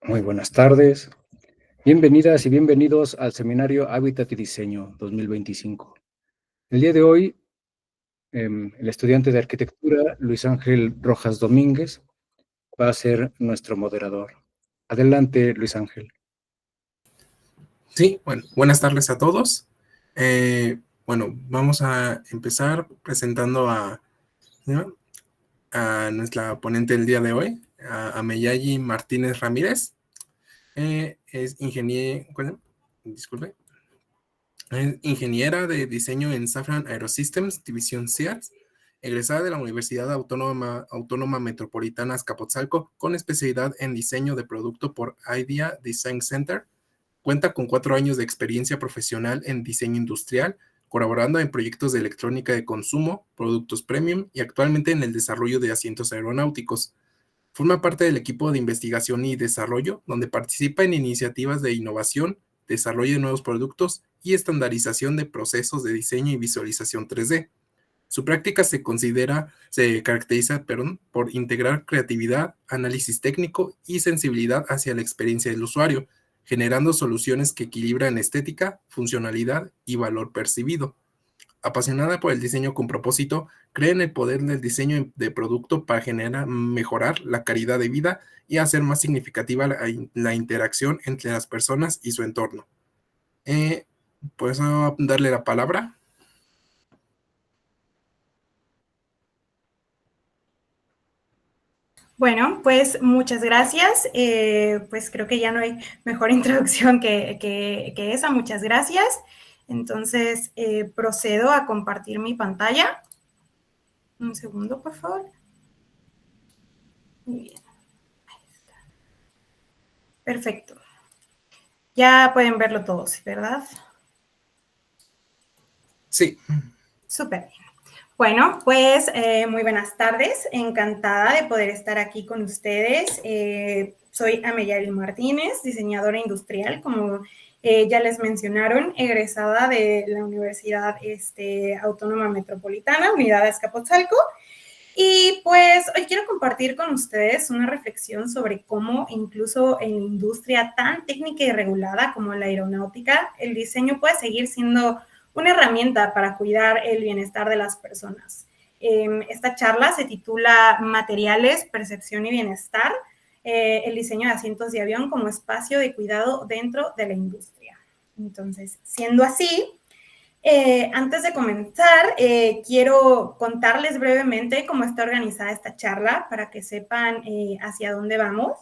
Muy buenas tardes. Bienvenidas y bienvenidos al seminario Hábitat y Diseño 2025. El día de hoy, el estudiante de arquitectura Luis Ángel Rojas Domínguez va a ser nuestro moderador. Adelante, Luis Ángel. Sí, bueno, buenas tardes a todos. Bueno, vamos a empezar presentando ¿no? a nuestra ponente del día de hoy, a Meyagi Martínez Ramírez. Es ingeniera de diseño en Safran Aerosystems, división SEATS, egresada de la Universidad Autónoma Metropolitana Azcapotzalco, con especialidad en diseño de producto por IDEA Design Center. Cuenta con 4 años de experiencia profesional en diseño industrial, colaborando en proyectos de electrónica de consumo, productos premium y actualmente en el desarrollo de asientos aeronáuticos. Forma parte del equipo de investigación y desarrollo, donde participa en iniciativas de innovación, desarrollo de nuevos productos y estandarización de procesos de diseño y visualización 3D. Su práctica se caracteriza por integrar creatividad, análisis técnico y sensibilidad hacia la experiencia del usuario, generando soluciones que equilibran estética, funcionalidad y valor percibido. Apasionada por el diseño con propósito, cree en el poder del diseño de producto para mejorar la calidad de vida y hacer más significativa la interacción entre las personas y su entorno. ¿Puedo darle la palabra? Bueno, pues muchas gracias. Pues creo que ya no hay mejor introducción que esa. Muchas gracias. Entonces, procedo a compartir mi pantalla. Un segundo, por favor. Muy bien. Ahí está. Perfecto. Ya pueden verlo todos, ¿verdad? Sí. Súper bien. Bueno, pues muy buenas tardes. Encantada de poder estar aquí con ustedes. Soy Ameyali Martínez, diseñadora industrial, como ya les mencionaron, egresada de la Universidad Autónoma Metropolitana, Unidad de Azcapotzalco. Y pues hoy quiero compartir con ustedes una reflexión sobre cómo incluso en la industria tan técnica y regulada como la aeronáutica, el diseño puede seguir siendo una herramienta para cuidar el bienestar de las personas. Esta charla se titula Materiales, Percepción y Bienestar, el diseño de asientos de avión como espacio de cuidado dentro de la industria. Entonces, siendo así, antes de comenzar, quiero contarles brevemente cómo está organizada esta charla para que sepan hacia dónde vamos.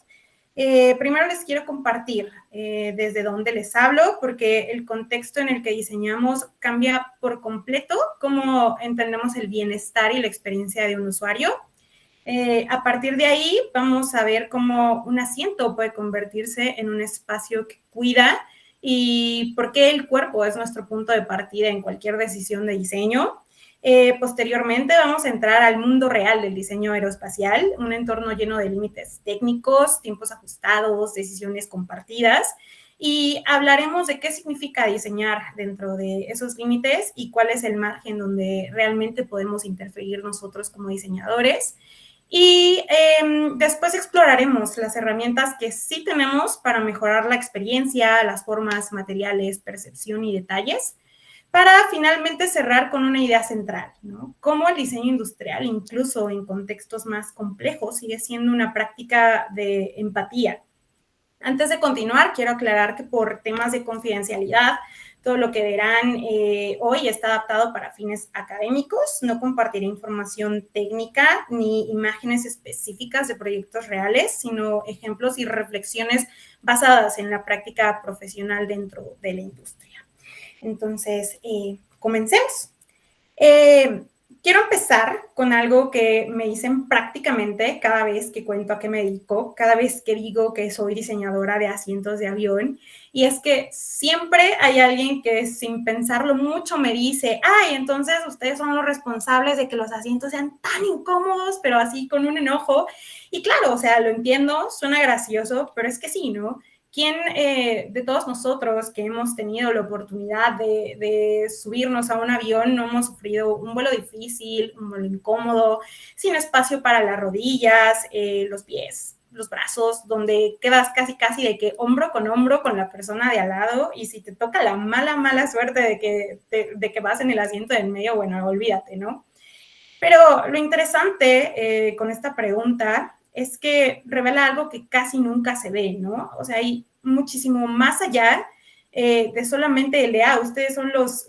Primero les quiero compartir desde dónde les hablo, porque el contexto en el que diseñamos cambia por completo cómo entendemos el bienestar y la experiencia de un usuario. A partir de ahí vamos a ver cómo un asiento puede convertirse en un espacio que cuida y por qué el cuerpo es nuestro punto de partida en cualquier decisión de diseño. Posteriormente vamos a entrar al mundo real del diseño aeroespacial, un entorno lleno de límites técnicos, tiempos ajustados, decisiones compartidas, y hablaremos de qué significa diseñar dentro de esos límites y cuál es el margen donde realmente podemos interferir nosotros como diseñadores. Y después exploraremos las herramientas que sí tenemos para mejorar la experiencia, las formas, materiales, percepción y detalles, para finalmente cerrar con una idea central, ¿no? Cómo el diseño industrial, incluso en contextos más complejos, sigue siendo una práctica de empatía. Antes de continuar, quiero aclarar que por temas de confidencialidad, todo lo que verán hoy está adaptado para fines académicos. No compartiré información técnica ni imágenes específicas de proyectos reales, sino ejemplos y reflexiones basadas en la práctica profesional dentro de la industria. Entonces, comencemos. Quiero empezar con algo que me dicen prácticamente cada vez que cuento a qué me dedico, cada vez que digo que soy diseñadora de asientos de avión, y es que siempre hay alguien que sin pensarlo mucho me dice, ay, entonces ustedes son los responsables de que los asientos sean tan incómodos, pero así con un enojo. Y claro, o sea, lo entiendo, suena gracioso, pero es que sí, ¿no? ¿Quién de todos nosotros que hemos tenido la oportunidad de subirnos a un avión no hemos sufrido un vuelo difícil, un vuelo incómodo, sin espacio para las rodillas, los pies, los brazos, donde quedas casi de que hombro con la persona de al lado, y si te toca la mala suerte de que vas en el asiento del medio, bueno, olvídate, ¿no? Pero lo interesante con esta pregunta es que revela algo que casi nunca se ve, ¿no? O sea, hay muchísimo más allá de solamente el de, ustedes son los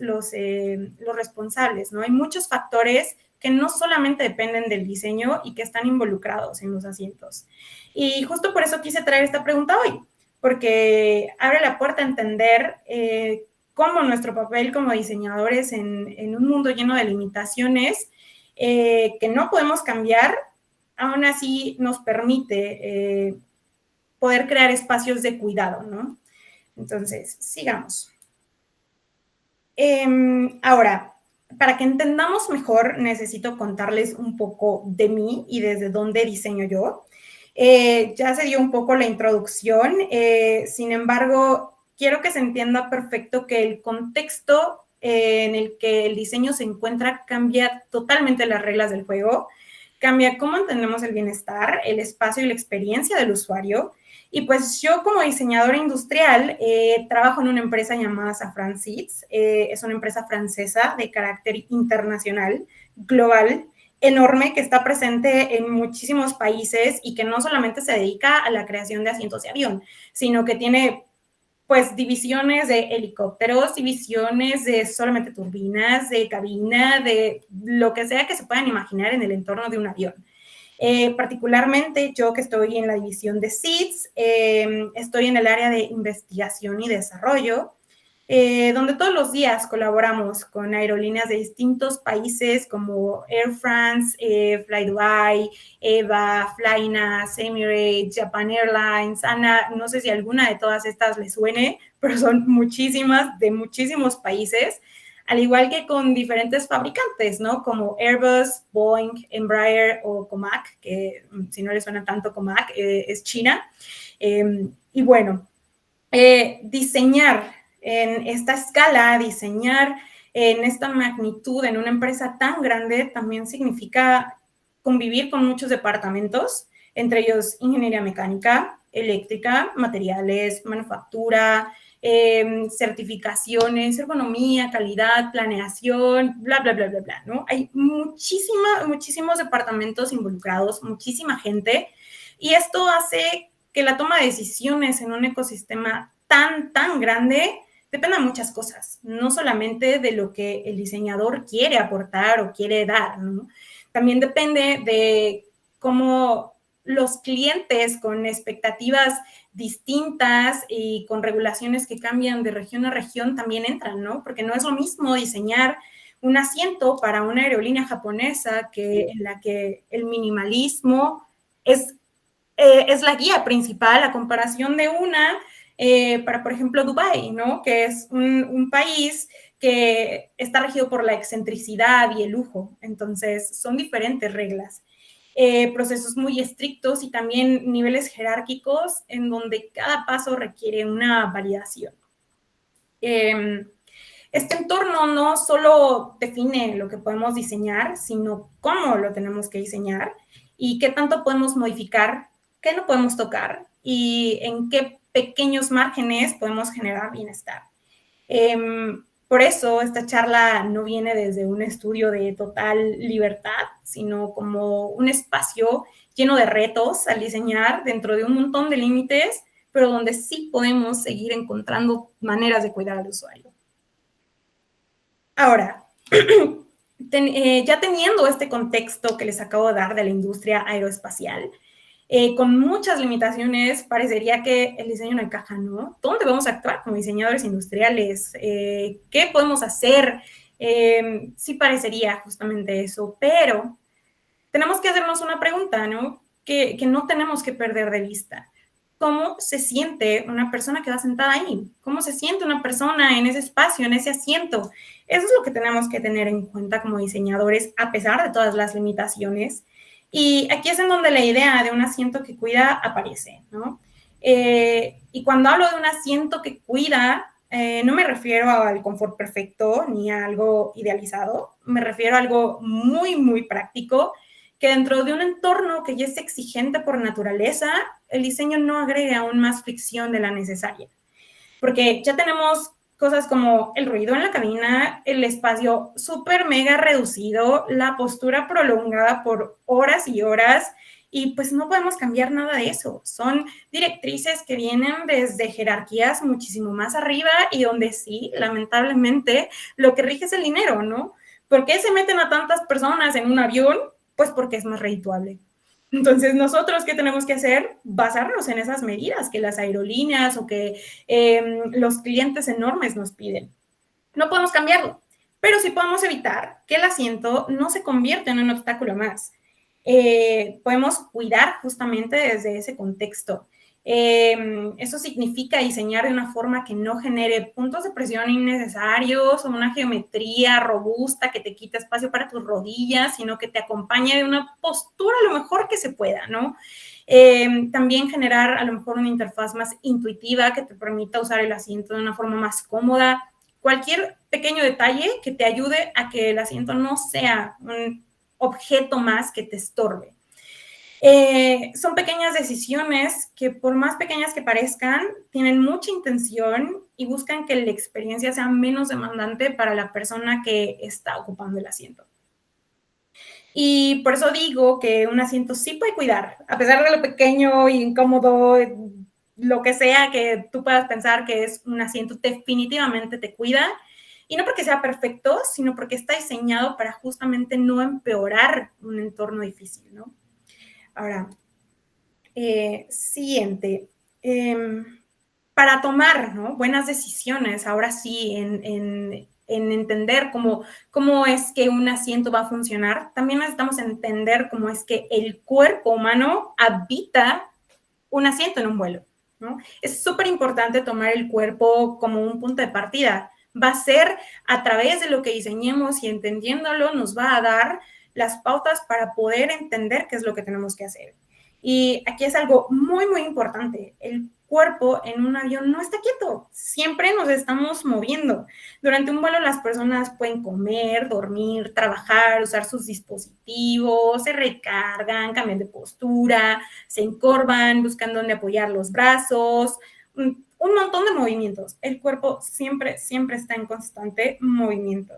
responsables, ¿no? Hay muchos factores que no solamente dependen del diseño y que están involucrados en los asientos. Y justo por eso quise traer esta pregunta hoy, porque abre la puerta a entender cómo nuestro papel como diseñadores en un mundo lleno de limitaciones que no podemos cambiar, aún así nos permite poder crear espacios de cuidado, ¿no? Entonces, sigamos. Ahora, para que entendamos mejor, necesito contarles un poco de mí y desde dónde diseño yo. Ya se dio un poco la introducción, sin embargo, quiero que se entienda perfecto que el contexto en el que el diseño se encuentra cambia totalmente las reglas del juego, cambia cómo entendemos el bienestar, el espacio y la experiencia del usuario. Y pues yo como diseñadora industrial trabajo en una empresa llamada Safran Seeds. Es una empresa francesa de carácter internacional, global, enorme, que está presente en muchísimos países y que no solamente se dedica a la creación de asientos de avión, sino que tiene pues divisiones de helicópteros, divisiones de solamente turbinas, de cabina, de lo que sea que se puedan imaginar en el entorno de un avión. Particularmente yo que estoy en la división de Seeds, estoy en el área de investigación y desarrollo, donde todos los días colaboramos con aerolíneas de distintos países como Air France, Flydubai, EVA, Flynas, Emirates, Japan Airlines, ANA, no sé si alguna de todas estas les suene, pero son muchísimas, de muchísimos países, al igual que con diferentes fabricantes, ¿no? Como Airbus, Boeing, Embraer o Comac, que si no les suena tanto Comac, es China. Y bueno, diseñar en esta escala, diseñar en esta magnitud en una empresa tan grande también significa convivir con muchos departamentos, entre ellos ingeniería mecánica, eléctrica, materiales, manufactura, certificaciones, ergonomía, calidad, planeación, bla, bla, bla, bla, bla, ¿no? Hay muchísimos departamentos involucrados, muchísima gente, y esto hace que la toma de decisiones en un ecosistema tan grande depende de muchas cosas, no solamente de lo que el diseñador quiere aportar o quiere dar, ¿no? También depende de cómo los clientes con expectativas distintas y con regulaciones que cambian de región a región también entran, ¿no? Porque no es lo mismo diseñar un asiento para una aerolínea japonesa en la que el minimalismo es la guía principal a comparación de una para, por ejemplo, Dubái, ¿no? Que es un país que está regido por la excentricidad y el lujo. Entonces, son diferentes reglas. Procesos muy estrictos y también niveles jerárquicos en donde cada paso requiere una validación. Este entorno no solo define lo que podemos diseñar, sino cómo lo tenemos que diseñar y qué tanto podemos modificar, qué no podemos tocar y en qué pequeños márgenes podemos generar bienestar. Por eso esta charla no viene desde un estudio de total libertad, sino como un espacio lleno de retos al diseñar dentro de un montón de límites, pero donde sí podemos seguir encontrando maneras de cuidar al usuario. Ahora, ya teniendo este contexto que les acabo de dar de la industria aeroespacial, con muchas limitaciones, parecería que el diseño no encaja, ¿no? ¿Dónde vamos a actuar como diseñadores industriales? ¿Qué podemos hacer? Sí parecería justamente eso, pero tenemos que hacernos una pregunta, ¿no? Que no tenemos que perder de vista. ¿Cómo se siente una persona que va sentada ahí? ¿Cómo se siente una persona en ese espacio, en ese asiento? Eso es lo que tenemos que tener en cuenta como diseñadores, a pesar de todas las limitaciones. Y aquí es en donde la idea de un asiento que cuida aparece, ¿no? Y cuando hablo de un asiento que cuida, no me refiero al confort perfecto ni a algo idealizado, me refiero a algo muy práctico que dentro de un entorno que ya es exigente por naturaleza, el diseño no agregue aún más fricción de la necesaria. Porque ya tenemos cosas como el ruido en la cabina, el espacio súper mega reducido, la postura prolongada por horas y horas, y pues no podemos cambiar nada de eso. Son directrices que vienen desde jerarquías muchísimo más arriba y donde sí, lamentablemente, lo que rige es el dinero, ¿no? ¿Por qué se meten a tantas personas en un avión? Pues porque es más redituable. Entonces, nosotros, ¿qué tenemos que hacer? Basarnos en esas medidas que las aerolíneas o que los clientes enormes nos piden. No podemos cambiarlo, pero sí podemos evitar que el asiento no se convierta en un obstáculo más. Podemos cuidar justamente desde ese contexto. Eso significa diseñar de una forma que no genere puntos de presión innecesarios o una geometría robusta que te quite espacio para tus rodillas, sino que te acompañe de una postura lo mejor que se pueda, ¿no? También generar a lo mejor una interfaz más intuitiva que te permita usar el asiento de una forma más cómoda. Cualquier pequeño detalle que te ayude a que el asiento no sea un objeto más que te estorbe. Son pequeñas decisiones que por más pequeñas que parezcan, tienen mucha intención y buscan que la experiencia sea menos demandante para la persona que está ocupando el asiento. Y por eso digo que un asiento sí puede cuidar, a pesar de lo pequeño y incómodo, lo que sea que tú puedas pensar que es un asiento, definitivamente te cuida. Y no porque sea perfecto, sino porque está diseñado para justamente no empeorar un entorno difícil, ¿no? Ahora, siguiente. Para tomar, ¿no?, buenas decisiones, ahora sí, en entender cómo es que un asiento va a funcionar, también necesitamos entender cómo es que el cuerpo humano habita un asiento en un vuelo, ¿no? Es súper importante tomar el cuerpo como un punto de partida. Va a ser a través de lo que diseñemos y entendiéndolo nos va a dar las pautas para poder entender qué es lo que tenemos que hacer. Y aquí es algo muy, muy importante. El cuerpo en un avión no está quieto, siempre nos estamos moviendo. Durante un vuelo las personas pueden comer, dormir, trabajar, usar sus dispositivos, se recargan, cambian de postura, se encorvan, buscan dónde apoyar los brazos, un montón de movimientos. El cuerpo siempre, siempre está en constante movimiento.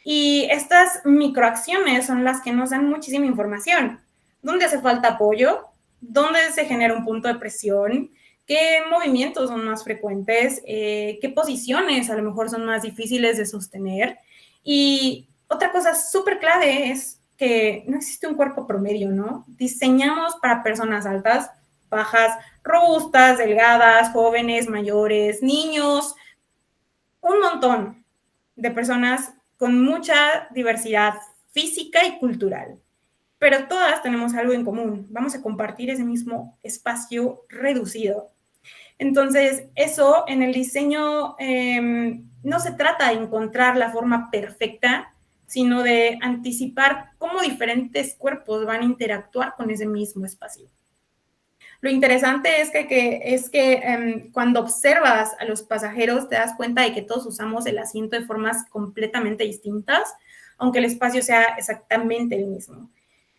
Y estas microacciones son las que nos dan muchísima información. ¿Dónde hace falta apoyo? ¿Dónde se genera un punto de presión? ¿Qué movimientos son más frecuentes? ¿Qué posiciones a lo mejor son más difíciles de sostener? Y otra cosa súper clave es que no existe un cuerpo promedio, ¿no? Diseñamos para personas altas, bajas, robustas, delgadas, jóvenes, mayores, niños, un montón de personas con mucha diversidad física y cultural. Pero todas tenemos algo en común. Vamos a compartir ese mismo espacio reducido. Entonces, eso en el diseño no se trata de encontrar la forma perfecta, sino de anticipar cómo diferentes cuerpos van a interactuar con ese mismo espacio. Lo interesante es que cuando observas a los pasajeros te das cuenta de que todos usamos el asiento de formas completamente distintas, aunque el espacio sea exactamente el mismo.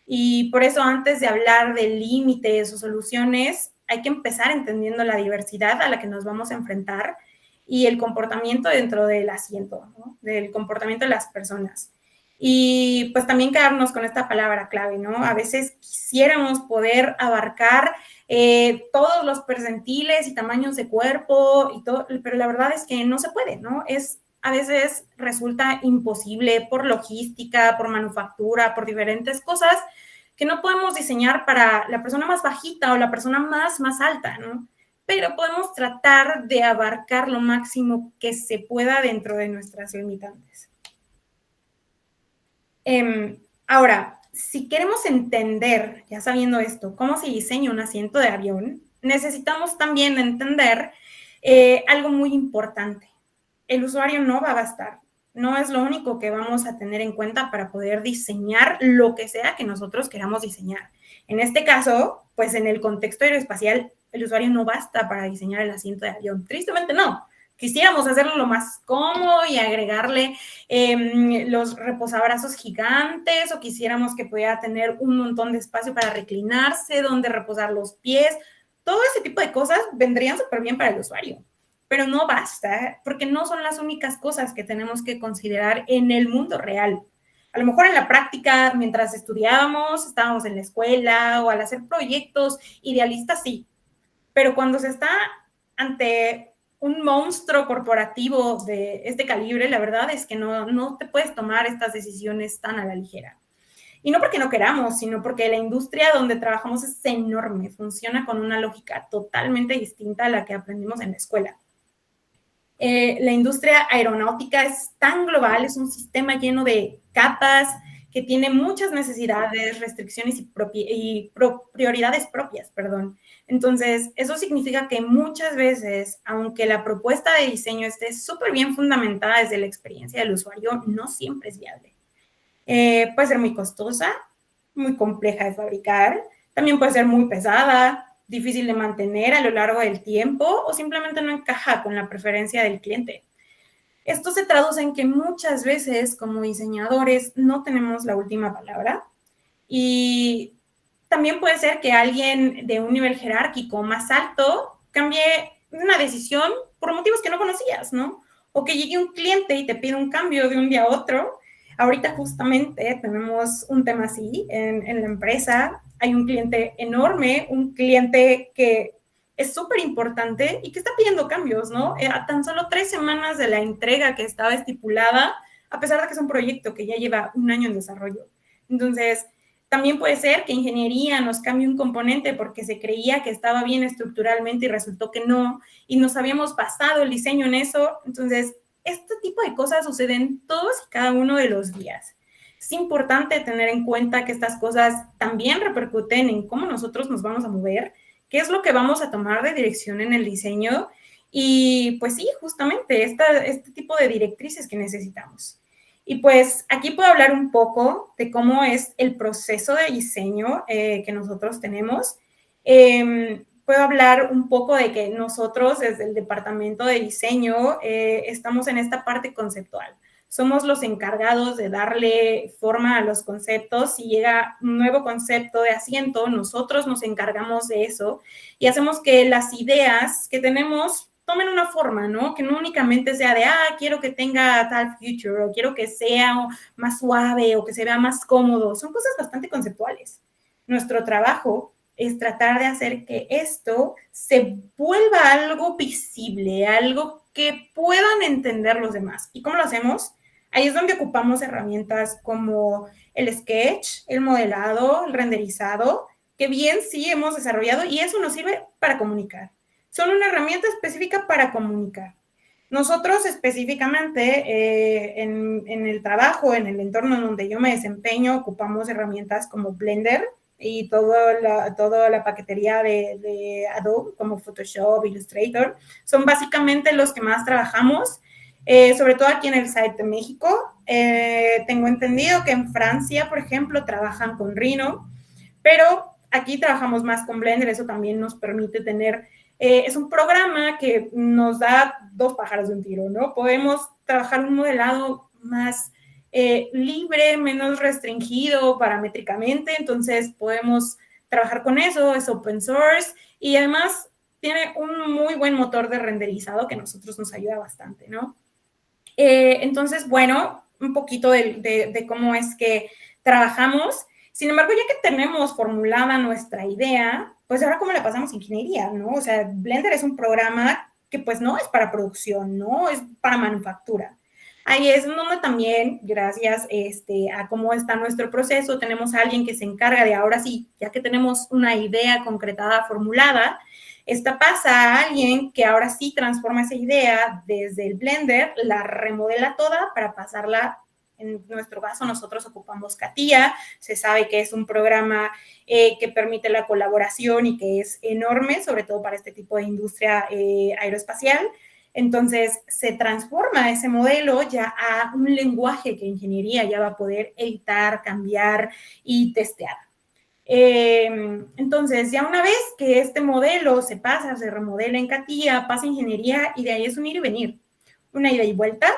Y por eso antes de hablar de límites o soluciones, hay que empezar entendiendo la diversidad a la que nos vamos a enfrentar y el comportamiento dentro del asiento, ¿no?, del comportamiento de las personas. Y pues también quedarnos con esta palabra clave, ¿no? A veces quisiéramos poder abarcar todos los percentiles y tamaños de cuerpo y todo, pero la verdad es que no se puede, ¿no? A veces resulta imposible por logística, por manufactura, por diferentes cosas que no podemos diseñar para la persona más bajita o la persona más alta, ¿no? Pero podemos tratar de abarcar lo máximo que se pueda dentro de nuestras limitantes. Ahora, si queremos entender, ya sabiendo esto, cómo se diseña un asiento de avión, necesitamos también entender algo muy importante. El usuario no va a bastar. No es lo único que vamos a tener en cuenta para poder diseñar lo que sea que nosotros queramos diseñar. En este caso, pues en el contexto aeroespacial, el usuario no basta para diseñar el asiento de avión. Tristemente no. quisiéramos hacerlo lo más cómodo y agregarle los reposabrazos gigantes, o quisiéramos que pudiera tener un montón de espacio para reclinarse, donde reposar los pies. Todo ese tipo de cosas vendrían súper bien para el usuario, pero no basta, porque no son las únicas cosas que tenemos que considerar en el mundo real. A lo mejor en la práctica, mientras estudiábamos, estábamos en la escuela o al hacer proyectos idealistas, sí. Pero cuando se está ante un monstruo corporativo de este calibre, la verdad es que no te puedes tomar estas decisiones tan a la ligera. Y no porque no queramos, sino porque la industria donde trabajamos es enorme, funciona con una lógica totalmente distinta a la que aprendimos en la escuela. La industria aeronáutica es tan global, es un sistema lleno de capas que tiene muchas necesidades, restricciones y prioridades propias, perdón. Entonces, eso significa que muchas veces, aunque la propuesta de diseño esté súper bien fundamentada desde la experiencia del usuario, no siempre es viable. Puede ser muy costosa, muy compleja de fabricar, también puede ser muy pesada, difícil de mantener a lo largo del tiempo o simplemente no encaja con la preferencia del cliente. Esto se traduce en que muchas veces como diseñadores no tenemos la última palabra, y también puede ser que alguien de un nivel jerárquico más alto cambie una decisión por motivos que no conocías, ¿no? O que llegue un cliente y te pida un cambio de un día a otro. Ahorita justamente tenemos un tema así en la empresa. Hay un cliente enorme, un cliente que es súper importante y que está pidiendo cambios, ¿no? A tan solo 3 semanas de la entrega que estaba estipulada, a pesar de que es un proyecto que ya lleva un año en desarrollo. Entonces, también puede ser que ingeniería nos cambie un componente porque se creía que estaba bien estructuralmente y resultó que no, y nos habíamos basado el diseño en eso. Entonces, este tipo de cosas suceden todos y cada uno de los días. Es importante tener en cuenta que estas cosas también repercuten en cómo nosotros nos vamos a mover, qué es lo que vamos a tomar de dirección en el diseño, y pues sí, justamente este tipo de directrices que necesitamos. Y pues aquí puedo hablar un poco de cómo es el proceso de diseño que nosotros tenemos. Puedo hablar un poco de que nosotros desde el departamento de diseño estamos en esta parte conceptual. Somos los encargados de darle forma a los conceptos. Si llega un nuevo concepto de asiento, nosotros nos encargamos de eso y hacemos que las ideas que tenemos tomen una forma, ¿no? Que no únicamente sea de, quiero que tenga tal feature, o quiero que sea más suave, o que se vea más cómodo. Son cosas bastante conceptuales. Nuestro trabajo es tratar de hacer que esto se vuelva algo visible, algo que puedan entender los demás. ¿Y cómo lo hacemos? Ahí es donde ocupamos herramientas como el sketch, el modelado, el renderizado, que bien sí hemos desarrollado, y eso nos sirve para comunicar. Son una herramienta específica para comunicar. Nosotros específicamente en el trabajo, en el entorno en donde yo me desempeño, ocupamos herramientas como Blender y toda la paquetería de Adobe, como Photoshop, Illustrator. Son básicamente los que más trabajamos, sobre todo aquí en el site de México. Tengo entendido que en Francia, por ejemplo, trabajan con Rhino, pero aquí trabajamos más con Blender. Eso también nos permite tener... es un programa que nos da 2 pájaros de un tiro, ¿no? Podemos trabajar un modelado más libre, menos restringido paramétricamente, entonces podemos trabajar con eso, es open source, y además tiene un muy buen motor de renderizado que a nosotros nos ayuda bastante, ¿no? Entonces, bueno, un poquito de cómo es que trabajamos. Sin embargo, ya que tenemos formulada nuestra idea, pues ahora cómo la pasamos a ingeniería, ¿no? O sea, Blender es un programa que pues no es para producción, ¿no? Es para manufactura. Ahí es donde también, gracias a cómo está nuestro proceso, tenemos a alguien que se encarga de, ahora sí, ya que tenemos una idea concretada, formulada, esta pasa a alguien que ahora sí transforma esa idea desde el Blender, la remodela toda para pasarla. En nuestro caso, nosotros ocupamos CATIA. Se sabe que es un programa que permite la colaboración y que es enorme, sobre todo para este tipo de industria aeroespacial. Entonces, se transforma ese modelo ya a un lenguaje que ingeniería ya va a poder editar, cambiar y testear. Entonces, ya una vez que este modelo se pasa, se remodela en CATIA, pasa a ingeniería y de ahí es un ir y venir, una ida y vuelta,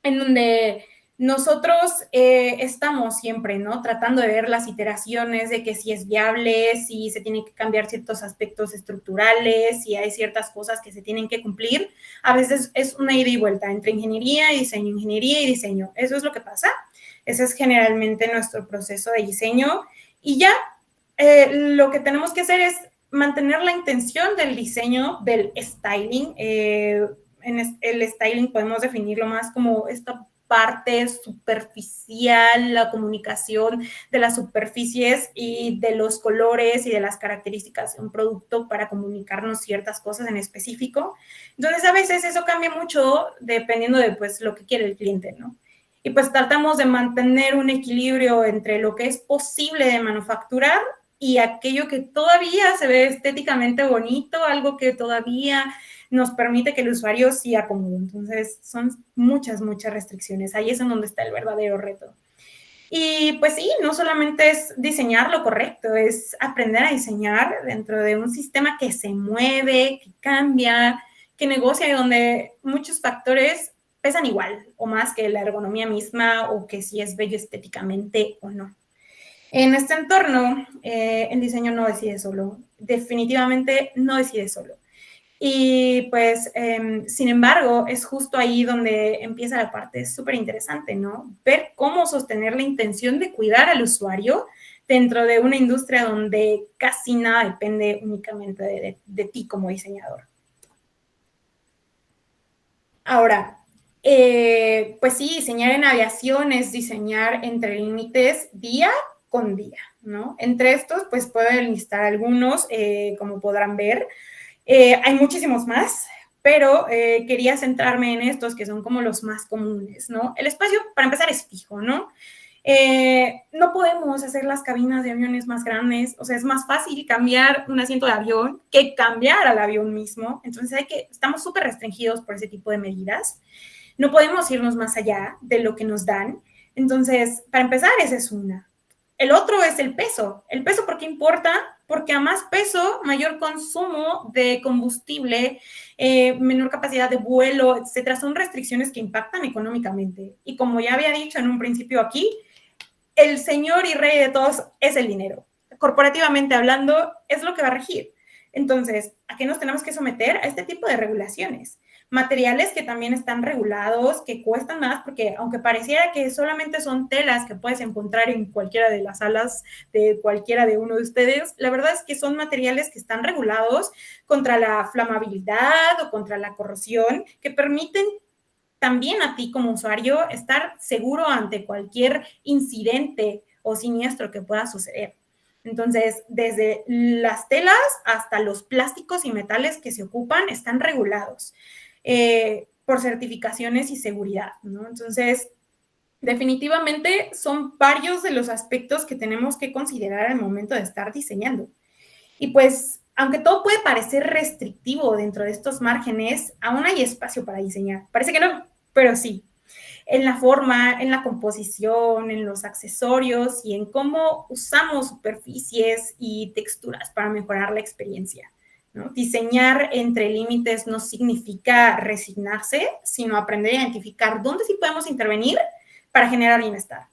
en donde nosotros estamos siempre, ¿no? Tratando de ver las iteraciones de que si es viable, si se tienen que cambiar ciertos aspectos estructurales, si hay ciertas cosas que se tienen que cumplir. A veces es una ida y vuelta entre ingeniería y diseño. Eso es lo que pasa. Ese es generalmente nuestro proceso de diseño. Y ya lo que tenemos que hacer es mantener la intención del diseño, del styling. En el styling podemos definirlo más como esta parte superficial, la comunicación de las superficies y de los colores y de las características de un producto para comunicarnos ciertas cosas en específico. Entonces, a veces eso cambia mucho dependiendo de pues, lo que quiere el cliente, ¿no? Y pues tratamos de mantener un equilibrio entre lo que es posible de manufacturar y aquello que todavía se ve estéticamente bonito, algo que todavía nos permite que el usuario sí acomode. Entonces, son muchas restricciones. Ahí es en donde está el verdadero reto. Y pues sí, no solamente es diseñar lo correcto, es aprender a diseñar dentro de un sistema que se mueve, que cambia, que negocia y donde muchos factores pesan igual o más que la ergonomía misma o que si es bello estéticamente o no. En este entorno, el diseño no decide solo, definitivamente no decide solo. Y pues, sin embargo, es justo ahí donde empieza la parte súper interesante, ¿no? Ver cómo sostener la intención de cuidar al usuario dentro de una industria donde casi nada depende únicamente de ti como diseñador. Ahora, pues sí, diseñar en aviación es diseñar entre límites día con día, ¿no? Entre estos, pues puedo enlistar algunos, como podrán ver. Hay muchísimos más, pero quería centrarme en estos que son como los más comunes, ¿no? El espacio, para empezar, es fijo, ¿no? No podemos hacer las cabinas de aviones más grandes, o sea, es más fácil cambiar un asiento de avión que cambiar al avión mismo, entonces estamos súper restringidos por ese tipo de medidas, no podemos irnos más allá de lo que nos dan, entonces, para empezar, esa es una. El otro es el peso. ¿El peso por qué importa? Porque a más peso, mayor consumo de combustible, menor capacidad de vuelo, etcétera. Son restricciones que impactan económicamente. Y como ya había dicho en un principio aquí, el señor y rey de todos es el dinero. Corporativamente hablando, es lo que va a regir. Entonces, ¿a qué nos tenemos que someter? A este tipo de regulaciones. Materiales que también están regulados, que cuestan más, porque aunque pareciera que solamente son telas que puedes encontrar en cualquiera de las salas de cualquiera de uno de ustedes, la verdad es que son materiales que están regulados contra la flamabilidad o contra la corrosión, que permiten también a ti como usuario estar seguro ante cualquier incidente o siniestro que pueda suceder. Entonces, desde las telas hasta los plásticos y metales que se ocupan están regulados por certificaciones y seguridad, ¿no? Entonces, definitivamente son varios de los aspectos que tenemos que considerar al momento de estar diseñando. Y pues, aunque todo puede parecer restrictivo dentro de estos márgenes, aún hay espacio para diseñar. Parece que no, pero sí. En la forma, en la composición, en los accesorios y en cómo usamos superficies y texturas para mejorar la experiencia, ¿no? Diseñar entre límites no significa resignarse, sino aprender a identificar dónde sí podemos intervenir para generar bienestar.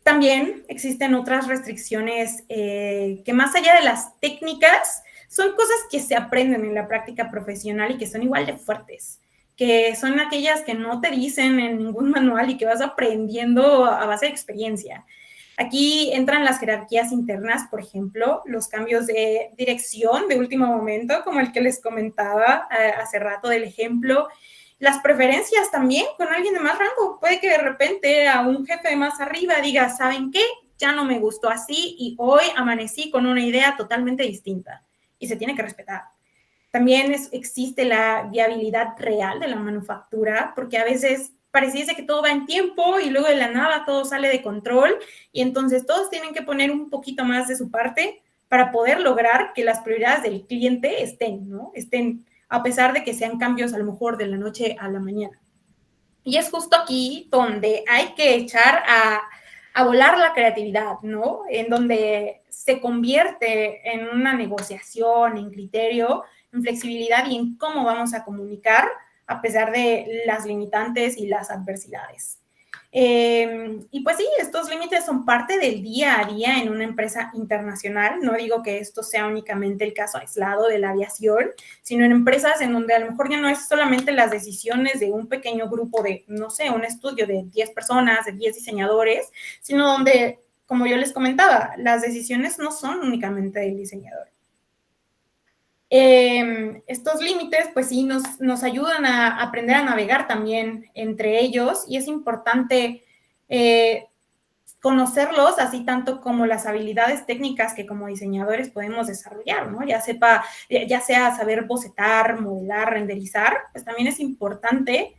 También existen otras restricciones que más allá de las técnicas, son cosas que se aprenden en la práctica profesional y que son igual de fuertes, que son aquellas que no te dicen en ningún manual y que vas aprendiendo a base de experiencia. Aquí entran las jerarquías internas, por ejemplo, los cambios de dirección de último momento, como el que les comentaba hace rato del ejemplo, las preferencias también con alguien de más rango. Puede que de repente a un jefe más arriba diga, ¿saben qué? Ya no me gustó así y hoy amanecí con una idea totalmente distinta y se tiene que respetar. También existe la viabilidad real de la manufactura, porque a veces pareciese que todo va en tiempo y luego de la nada todo sale de control y entonces todos tienen que poner un poquito más de su parte para poder lograr que las prioridades del cliente estén, ¿no? Estén a pesar de que sean cambios a lo mejor de la noche a la mañana. Y es justo aquí donde hay que echar a volar la creatividad, ¿no? En donde se convierte en una negociación, en criterio, en flexibilidad y en cómo vamos a comunicar a pesar de las limitantes y las adversidades. Y pues sí, estos límites son parte del día a día en una empresa internacional. No digo que esto sea únicamente el caso aislado de la aviación, sino en empresas en donde a lo mejor ya no es solamente las decisiones de un pequeño grupo de, no sé, un estudio de 10 personas, de 10 diseñadores, sino donde, como yo les comentaba, las decisiones no son únicamente del diseñador. Estos límites, pues sí, nos ayudan a aprender a navegar también entre ellos y es importante conocerlos, así tanto como las habilidades técnicas que como diseñadores podemos desarrollar, ¿no? Ya sea saber bocetar, modelar, renderizar, pues también es importante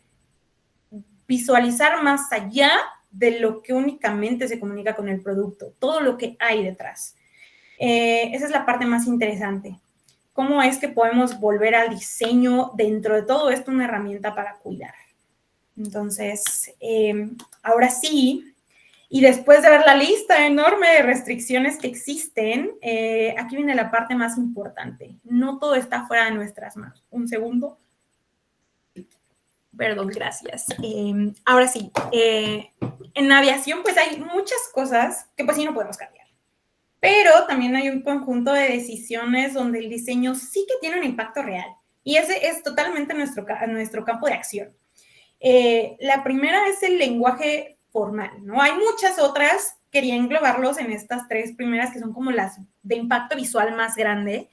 visualizar más allá de lo que únicamente se comunica con el producto, todo lo que hay detrás. Esa es la parte más interesante. ¿Cómo es que podemos volver al diseño dentro de todo esto una herramienta para cuidar? Entonces, ahora sí, y después de ver la lista enorme de restricciones que existen, aquí viene la parte más importante. No todo está fuera de nuestras manos. Un segundo. Perdón, gracias. Ahora sí, en aviación pues hay muchas cosas que pues sí no podemos cambiar. Pero también hay un conjunto de decisiones donde el diseño sí que tiene un impacto real. Y ese es totalmente nuestro campo de acción. La primera es el lenguaje formal, ¿no? Hay muchas otras, quería englobarlos en estas tres primeras que son como las de impacto visual más grande.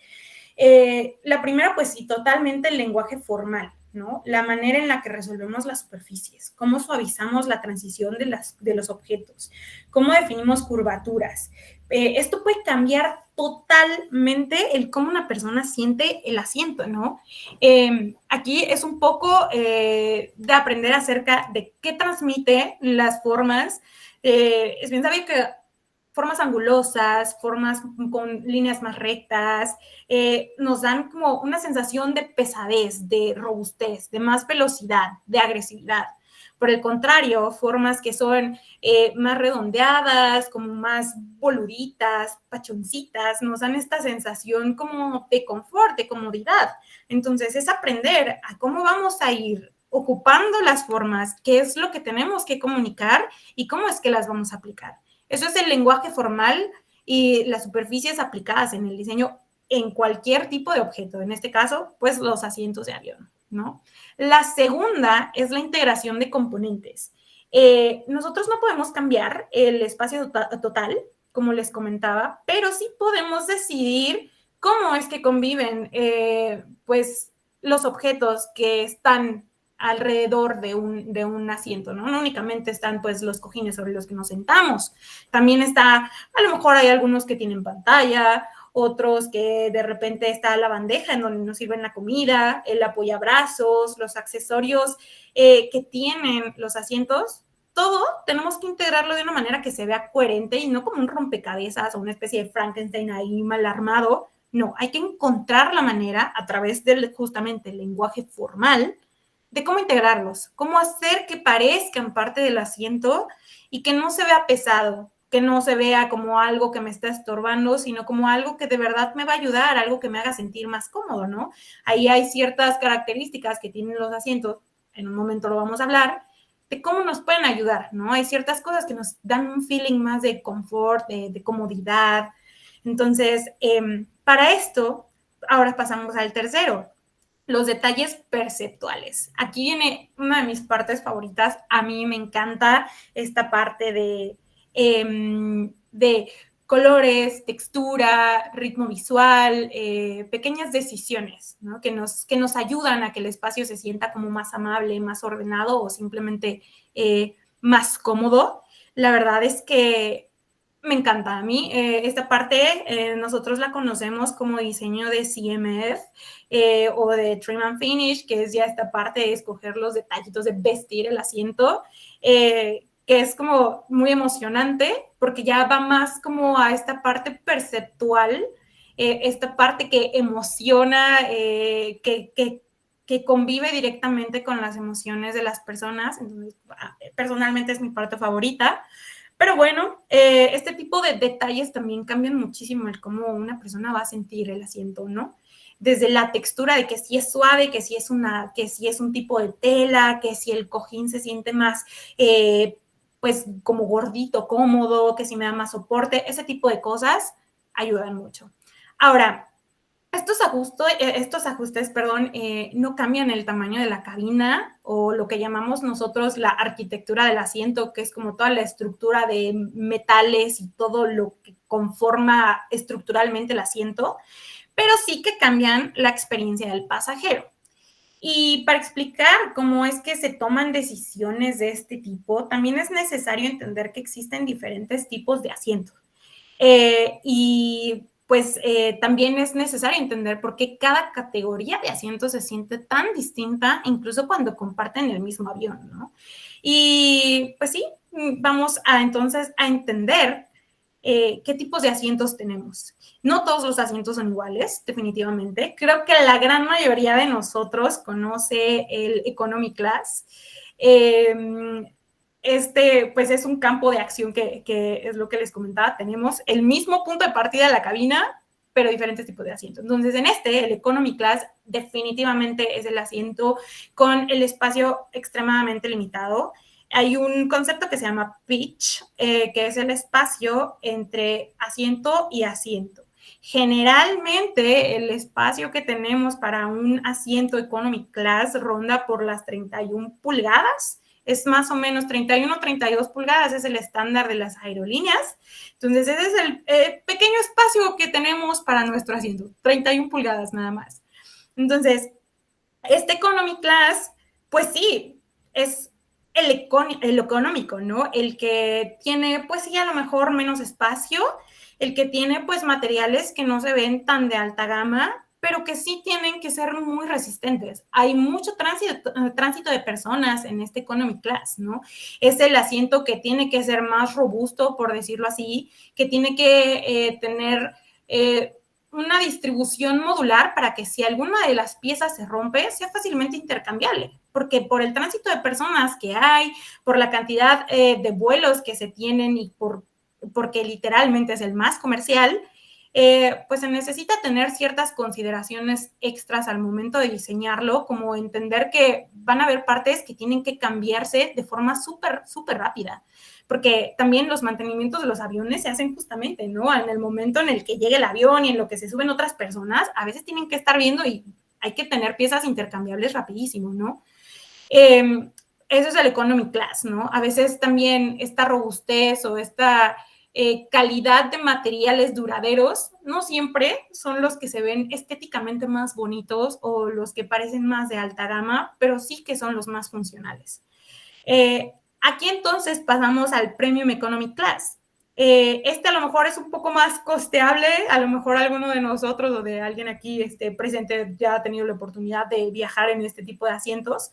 La primera, pues sí, totalmente el lenguaje formal, ¿no? La manera en la que resolvemos las superficies, cómo suavizamos la transición de los objetos, cómo definimos curvaturas. Esto puede cambiar totalmente el cómo una persona siente el asiento, ¿no? Aquí es un poco de aprender acerca de qué transmite las formas. Es bien sabido que formas angulosas, formas con líneas más rectas, nos dan como una sensación de pesadez, de robustez, de más velocidad, de agresividad. Por el contrario, formas que son más redondeadas, como más boluditas, pachoncitas, nos dan esta sensación como de confort, de comodidad. Entonces, es aprender a cómo vamos a ir ocupando las formas, qué es lo que tenemos que comunicar y cómo es que las vamos a aplicar. Eso es el lenguaje formal y las superficies aplicadas en el diseño en cualquier tipo de objeto. En este caso, pues los asientos de avión, ¿no? La segunda es la integración de componentes. Nosotros no podemos cambiar el espacio total, como les comentaba, pero sí podemos decidir cómo es que conviven, pues, los objetos que están alrededor de un asiento, ¿no? No únicamente están, pues, los cojines sobre los que nos sentamos. También está, a lo mejor hay algunos que tienen pantalla, otros que de repente está la bandeja en donde nos sirven la comida, el apoyabrazos, los accesorios que tienen los asientos. Todo tenemos que integrarlo de una manera que se vea coherente y no como un rompecabezas o una especie de Frankenstein ahí mal armado. No, hay que encontrar la manera a través del justamente el lenguaje formal de cómo integrarlos, cómo hacer que parezcan parte del asiento y que no se vea pesado, que no se vea como algo que me está estorbando, sino como algo que de verdad me va a ayudar, algo que me haga sentir más cómodo, ¿no? Ahí hay ciertas características que tienen los asientos, en un momento lo vamos a hablar, de cómo nos pueden ayudar, ¿no? Hay ciertas cosas que nos dan un feeling más de confort, de comodidad. Entonces, para esto, ahora pasamos al tercero, los detalles perceptuales. Aquí viene una de mis partes favoritas. A mí me encanta esta parte de colores, textura, ritmo visual, pequeñas decisiones, ¿no? que nos ayudan a que el espacio se sienta como más amable, más ordenado o simplemente más cómodo. La verdad es que me encanta a mí. Esta parte nosotros la conocemos como diseño de CMF o de trim and finish, que es ya esta parte de escoger los detallitos de vestir el asiento, que es como muy emocionante porque ya va más como a esta parte perceptual, esta parte que emociona, que convive directamente con las emociones de las personas. Entonces, personalmente es mi parte favorita. Pero bueno, este tipo de detalles también cambian muchísimo el cómo una persona va a sentir el asiento, ¿no? Desde la textura de que si es suave, que si es un tipo de tela, que si el cojín se siente más, pues como gordito, cómodo, que si me da más soporte, ese tipo de cosas ayudan mucho. Ahora, estos ajustes, no cambian el tamaño de la cabina o lo que llamamos nosotros la arquitectura del asiento, que es como toda la estructura de metales y todo lo que conforma estructuralmente el asiento, pero sí que cambian la experiencia del pasajero. Y para explicar cómo es que se toman decisiones de este tipo, también es necesario entender que existen diferentes tipos de asientos. Y pues también es necesario entender por qué cada categoría de asiento se siente tan distinta, incluso cuando comparten el mismo avión, ¿no? Y pues sí, vamos entonces a entender qué tipos de asientos tenemos. No todos los asientos son iguales, definitivamente. Creo que la gran mayoría de nosotros conoce el Economy Class. Pues es un campo de acción que es lo que les comentaba. Tenemos el mismo punto de partida de la cabina, pero diferentes tipos de asientos. Entonces, el Economy Class definitivamente es el asiento con el espacio extremadamente limitado. Hay un concepto que se llama pitch, que es el espacio entre asiento y asiento. Generalmente, el espacio que tenemos para un asiento Economy Class ronda por las 31 pulgadas. Es más o menos 31 o 32 pulgadas, es el estándar de las aerolíneas. Entonces, ese es el pequeño espacio que tenemos para nuestro asiento, 31 pulgadas nada más. Entonces, este Economy Class, pues sí, es el económico, ¿no? El que tiene, pues sí, a lo mejor menos espacio, el que tiene, pues, materiales que no se ven tan de alta gama, pero que sí tienen que ser muy resistentes. Hay mucho tránsito de personas en este Economy Class, ¿no? Es el asiento que tiene que ser más robusto, por decirlo así, que tiene que tener una distribución modular para que si alguna de las piezas se rompe, sea fácilmente intercambiable, porque por el tránsito de personas que hay, por la cantidad de vuelos que se tienen y porque literalmente es el más comercial, pues se necesita tener ciertas consideraciones extras al momento de diseñarlo, como entender que van a haber partes que tienen que cambiarse de forma súper, súper rápida, porque también los mantenimientos de los aviones se hacen justamente, ¿no? En el momento en el que llegue el avión y en lo que se suben otras personas, a veces tienen que estar viendo y hay que tener piezas intercambiables rapidísimo, ¿no? Eso es el Economy Class, ¿no? A veces también esta robustez o esta calidad de materiales duraderos no siempre son los que se ven estéticamente más bonitos o los que parecen más de alta gama, pero sí que son los más funcionales. Aquí entonces pasamos al Premium Economy Class. Este a lo mejor es un poco más costeable, a lo mejor alguno de nosotros o de alguien aquí presente ya ha tenido la oportunidad de viajar en este tipo de asientos.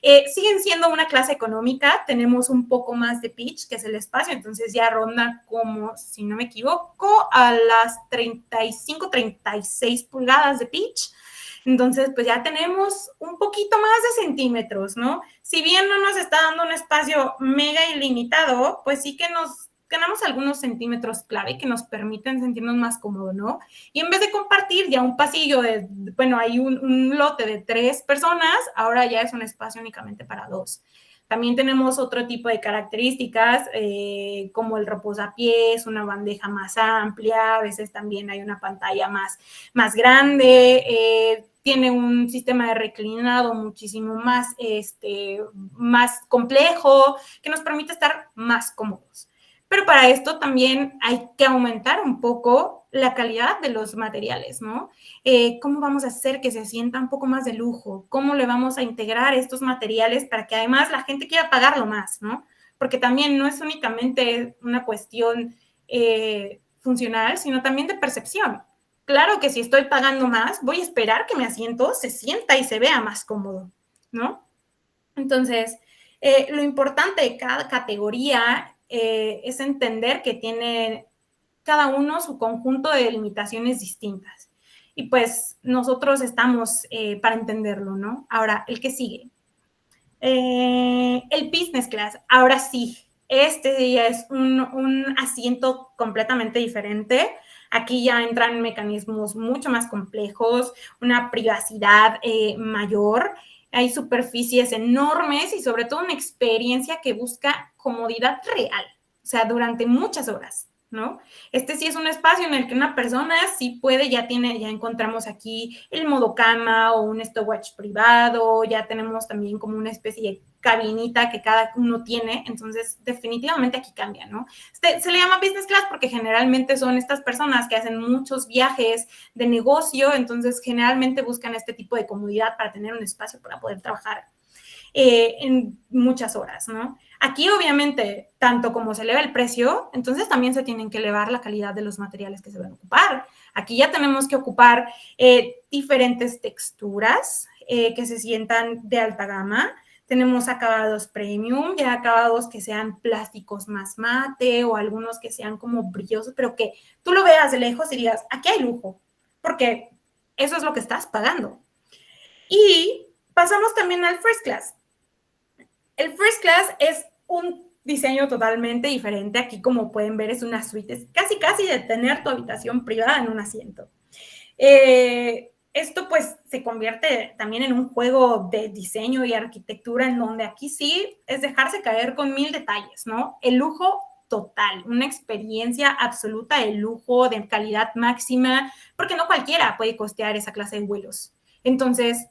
Siguen siendo una clase económica, tenemos un poco más de pitch, que es el espacio, entonces ya ronda como, si no me equivoco, a las 35, 36 pulgadas de pitch. Entonces, pues ya tenemos un poquito más de centímetros, ¿no? Si bien no nos está dando un espacio mega ilimitado, pues sí que nos ganamos algunos centímetros clave que nos permiten sentirnos más cómodos, ¿no? Y en vez de compartir ya un pasillo hay un lote de 3 personas, ahora ya es un espacio únicamente para 2. También tenemos otro tipo de características, como el reposapiés, una bandeja más amplia, a veces también hay una pantalla más grande, tiene un sistema de reclinado muchísimo más complejo, que nos permite estar más cómodos. Pero para esto también hay que aumentar un poco la calidad de los materiales, ¿no? ¿Cómo vamos a hacer que se sienta un poco más de lujo? ¿Cómo le vamos a integrar estos materiales para que además la gente quiera pagarlo más, ¿no? Porque también no es únicamente una cuestión funcional, sino también de percepción. Claro que si estoy pagando más, voy a esperar que mi asiento se sienta y se vea más cómodo, ¿no? Entonces, lo importante de cada categoría es entender que tiene cada uno su conjunto de limitaciones distintas. Y pues nosotros estamos para entenderlo, ¿no? Ahora, el que sigue. El business class. Ahora sí, Este ya es un asiento completamente diferente. Aquí ya entran mecanismos mucho más complejos, una privacidad mayor, hay superficies enormes y sobre todo una experiencia que busca comodidad real, o sea, durante muchas horas, ¿no? Este sí es un espacio en el que una persona sí puede, ya encontramos aquí el modo cama o un stopwatch privado, ya tenemos también como una especie de cabinita que cada uno tiene, entonces definitivamente aquí cambia, ¿no? Se le llama business class porque generalmente son estas personas que hacen muchos viajes de negocio, entonces generalmente buscan este tipo de comodidad para tener un espacio para poder trabajar en muchas horas, ¿no? Aquí, obviamente, tanto como se eleva el precio, entonces también se tienen que elevar la calidad de los materiales que se van a ocupar. Aquí ya tenemos que ocupar diferentes texturas que se sientan de alta gama. Tenemos acabados premium, ya acabados que sean plásticos más mate o algunos que sean como brillosos, pero que tú lo veas de lejos y digas, aquí hay lujo, porque eso es lo que estás pagando. Y pasamos también al First Class. El First Class es un diseño totalmente diferente. Aquí, como pueden ver, es una suite. Es casi de tener tu habitación privada en un asiento. Esto, pues, se convierte también en un juego de diseño y arquitectura en donde aquí sí es dejarse caer con 1000 detalles, ¿no? El lujo total, una experiencia absoluta de lujo, de calidad máxima, porque no cualquiera puede costear esa clase de vuelos. Entonces,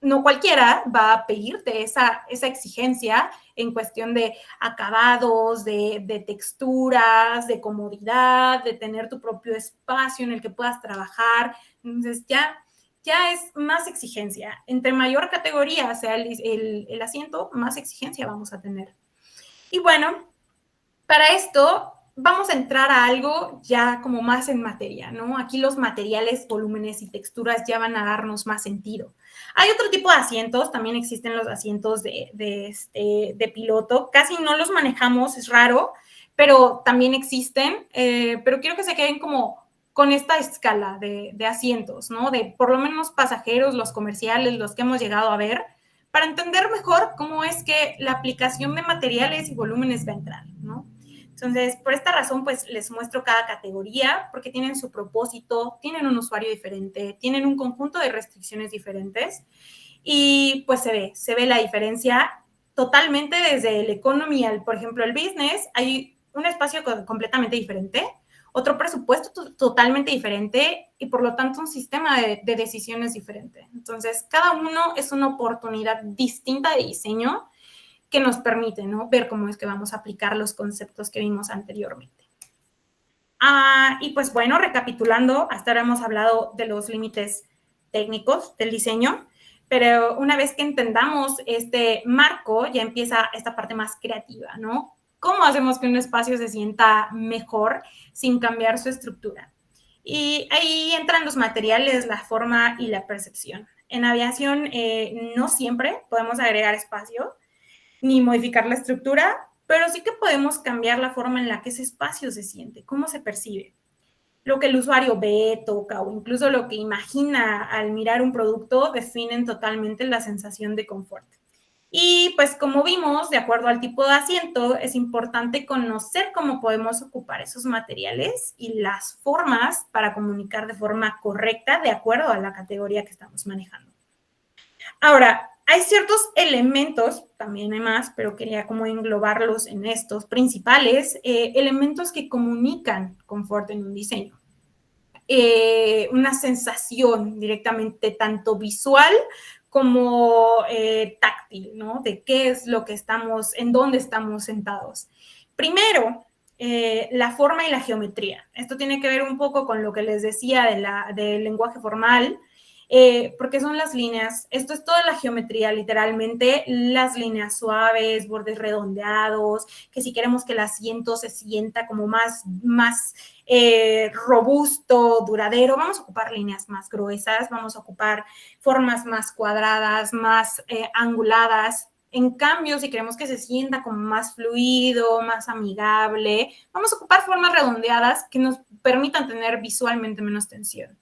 no cualquiera va a pedirte esa exigencia en cuestión de acabados, de texturas, de comodidad, de tener tu propio espacio en el que puedas trabajar. Entonces ya es más exigencia. Entre mayor categoría sea el asiento, más exigencia vamos a tener. Y bueno, para esto vamos a entrar a algo ya como más en materia, ¿no? Aquí los materiales, volúmenes y texturas ya van a darnos más sentido. Hay otro tipo de asientos, también existen los asientos de piloto, casi no los manejamos, es raro, pero también existen, pero quiero que se queden como con esta escala de asientos, ¿no? De por lo menos pasajeros, los comerciales, los que hemos llegado a ver, para entender mejor cómo es que la aplicación de materiales y volúmenes va a entrar, ¿no? Entonces, por esta razón, pues les muestro cada categoría porque tienen su propósito, tienen un usuario diferente, tienen un conjunto de restricciones diferentes y pues se ve la diferencia totalmente desde el economy al, por ejemplo, el business. Hay un espacio completamente diferente, otro presupuesto totalmente diferente y por lo tanto un sistema de decisiones diferente. Entonces, cada uno es una oportunidad distinta de diseño que nos permite, ¿no?, ver cómo es que vamos a aplicar los conceptos que vimos anteriormente. Y pues bueno, recapitulando, hasta ahora hemos hablado de los límites técnicos del diseño, pero una vez que entendamos este marco, ya empieza esta parte más creativa, ¿no? ¿Cómo hacemos que un espacio se sienta mejor sin cambiar su estructura? Y ahí entran los materiales, la forma y la percepción. En aviación no siempre podemos agregar espacio, ni modificar la estructura, pero sí que podemos cambiar la forma en la que ese espacio se siente, cómo se percibe. Lo que el usuario ve, toca o incluso lo que imagina al mirar un producto definen totalmente la sensación de confort. Y pues como vimos, de acuerdo al tipo de asiento, es importante conocer cómo podemos ocupar esos materiales y las formas para comunicar de forma correcta de acuerdo a la categoría que estamos manejando. Ahora, hay ciertos elementos, también hay más, pero quería como englobarlos en estos principales, elementos que comunican confort en un diseño. Una sensación directamente tanto visual como táctil, ¿no? De qué es lo que estamos, en dónde estamos sentados. Primero, la forma y la geometría. Esto tiene que ver un poco con lo que les decía del lenguaje formal, porque son las líneas, esto es toda la geometría, literalmente, las líneas suaves, bordes redondeados, que si queremos que el asiento se sienta como más robusto, duradero, vamos a ocupar líneas más gruesas, vamos a ocupar formas más cuadradas, más anguladas. En cambio, si queremos que se sienta como más fluido, más amigable, vamos a ocupar formas redondeadas que nos permitan tener visualmente menos tensión.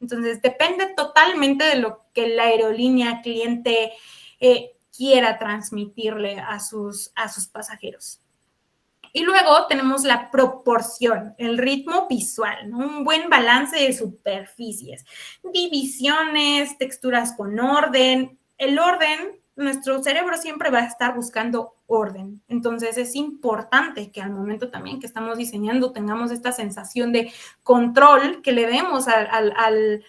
Entonces, depende totalmente de lo que la aerolínea cliente quiera transmitirle a sus pasajeros. Y luego tenemos la proporción, el ritmo visual, ¿no? Un buen balance de superficies, divisiones, texturas con orden. El orden, nuestro cerebro siempre va a estar buscando orden. Entonces es importante que al momento también que estamos diseñando tengamos esta sensación de control, que le demos al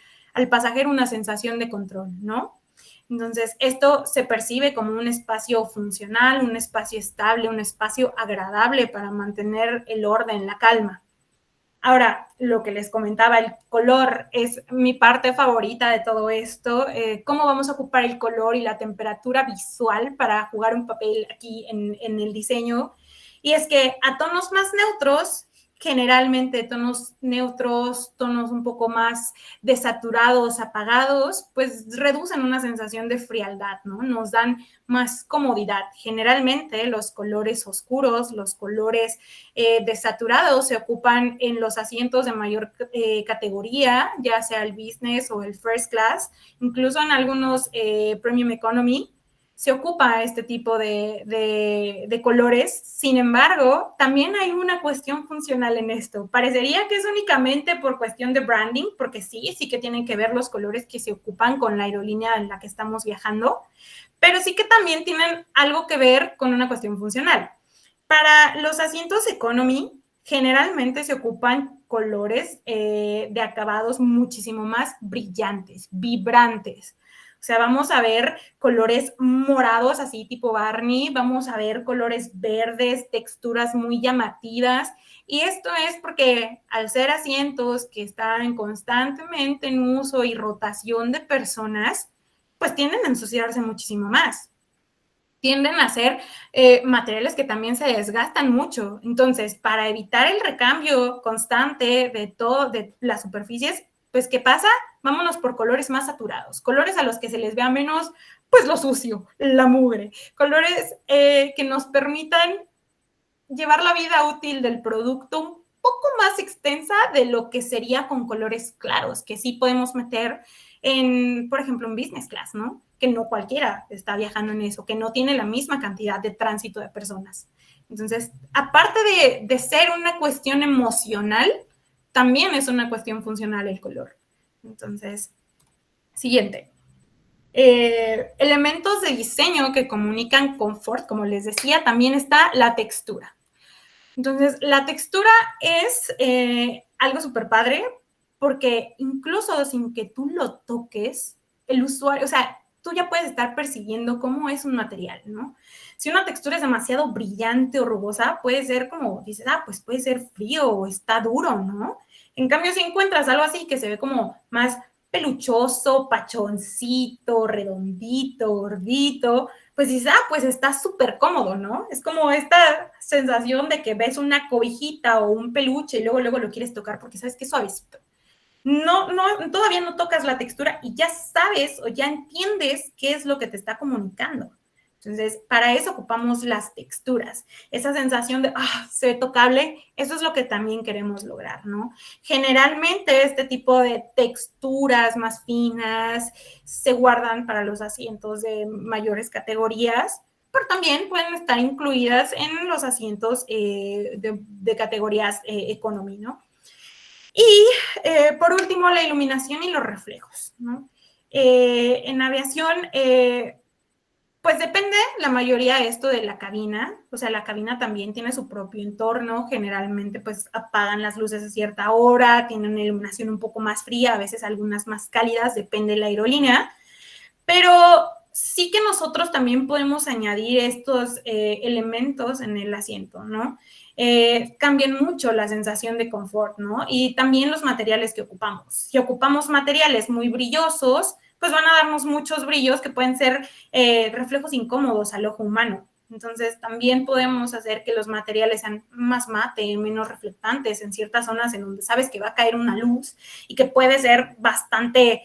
pasajero una sensación de control, ¿no? Entonces, esto se percibe como un espacio funcional, un espacio estable, un espacio agradable para mantener el orden, la calma. Ahora, lo que les comentaba, el color es mi parte favorita de todo esto. ¿Cómo vamos a ocupar el color y la temperatura visual para jugar un papel aquí en el diseño? Y es que a tonos más neutros, generalmente tonos neutros, tonos un poco más desaturados, apagados, pues reducen una sensación de frialdad, ¿no? Nos dan más comodidad. Generalmente los colores oscuros, los colores desaturados se ocupan en los asientos de mayor categoría, ya sea el business o el first class, incluso en algunos premium economy se ocupa este tipo de colores. Sin embargo, también hay una cuestión funcional en esto. Parecería que es únicamente por cuestión de branding, porque sí que tienen que ver los colores que se ocupan con la aerolínea en la que estamos viajando, pero sí que también tienen algo que ver con una cuestión funcional. Para los asientos economy, generalmente se ocupan colores de acabados muchísimo más brillantes, vibrantes. O sea, vamos a ver colores morados, así tipo Barney, vamos a ver colores verdes, texturas muy llamativas. Y esto es porque al ser asientos que están constantemente en uso y rotación de personas, pues tienden a ensuciarse muchísimo más. Tienden a ser materiales que también se desgastan mucho. Entonces, para evitar el recambio constante de las superficies, pues, ¿qué pasa? Vámonos por colores más saturados, colores a los que se les vea menos, pues, lo sucio, la mugre, colores que nos permitan llevar la vida útil del producto un poco más extensa de lo que sería con colores claros, que sí podemos meter en, por ejemplo, en business class, ¿no? Que no cualquiera está viajando en eso, que no tiene la misma cantidad de tránsito de personas. Entonces, aparte de ser una cuestión emocional, también es una cuestión funcional el color. Entonces, siguiente. Elementos de diseño que comunican confort, como les decía, también está la textura. Entonces, la textura es algo súper padre porque incluso sin que tú lo toques, el usuario, o sea, tú ya puedes estar percibiendo cómo es un material, ¿no? Si una textura es demasiado brillante o rugosa, puede ser como, dices, pues puede ser frío o está duro, ¿no? En cambio, si encuentras algo así que se ve como más peluchoso, pachoncito, redondito, gordito, pues dices, pues está súper cómodo, ¿no? Es como esta sensación de que ves una cobijita o un peluche y luego lo quieres tocar porque sabes que es suavecito. No, todavía no tocas la textura y ya sabes o ya entiendes qué es lo que te está comunicando. Entonces, para eso ocupamos las texturas. Esa sensación de, se ve tocable, eso es lo que también queremos lograr, ¿no? Generalmente este tipo de texturas más finas se guardan para los asientos de mayores categorías, pero también pueden estar incluidas en los asientos de categorías economy, ¿no? Y por último, la iluminación y los reflejos, ¿no? En aviación, pues depende la mayoría de esto de la cabina, o sea, la cabina también tiene su propio entorno, generalmente pues apagan las luces a cierta hora, tienen una iluminación un poco más fría, a veces algunas más cálidas, depende de la aerolínea, pero sí que nosotros también podemos añadir estos elementos en el asiento, ¿no? Cambian mucho la sensación de confort, ¿no? Y también los materiales que ocupamos. Si ocupamos materiales muy brillosos, pues van a darnos muchos brillos que pueden ser reflejos incómodos al ojo humano. Entonces, también podemos hacer que los materiales sean más mate, menos reflectantes en ciertas zonas en donde sabes que va a caer una luz y que puede ser bastante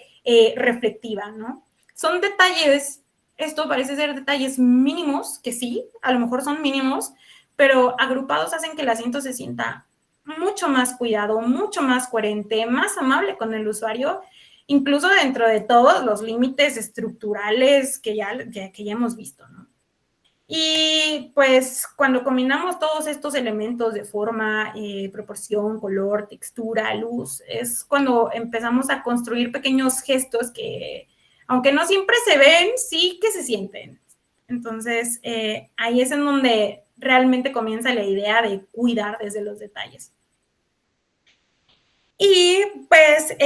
reflectiva, ¿no? Son detalles, esto parece ser detalles mínimos, que sí, a lo mejor son mínimos, pero agrupados hacen que el asiento se sienta mucho más cuidado, mucho más coherente, más amable con el usuario, incluso dentro de todos los límites estructurales que ya hemos visto, ¿no? Y pues cuando combinamos todos estos elementos de forma, proporción, color, textura, luz, es cuando empezamos a construir pequeños gestos que, aunque no siempre se ven, sí que se sienten. Entonces, ahí es en donde realmente comienza la idea de cuidar desde los detalles. Y pues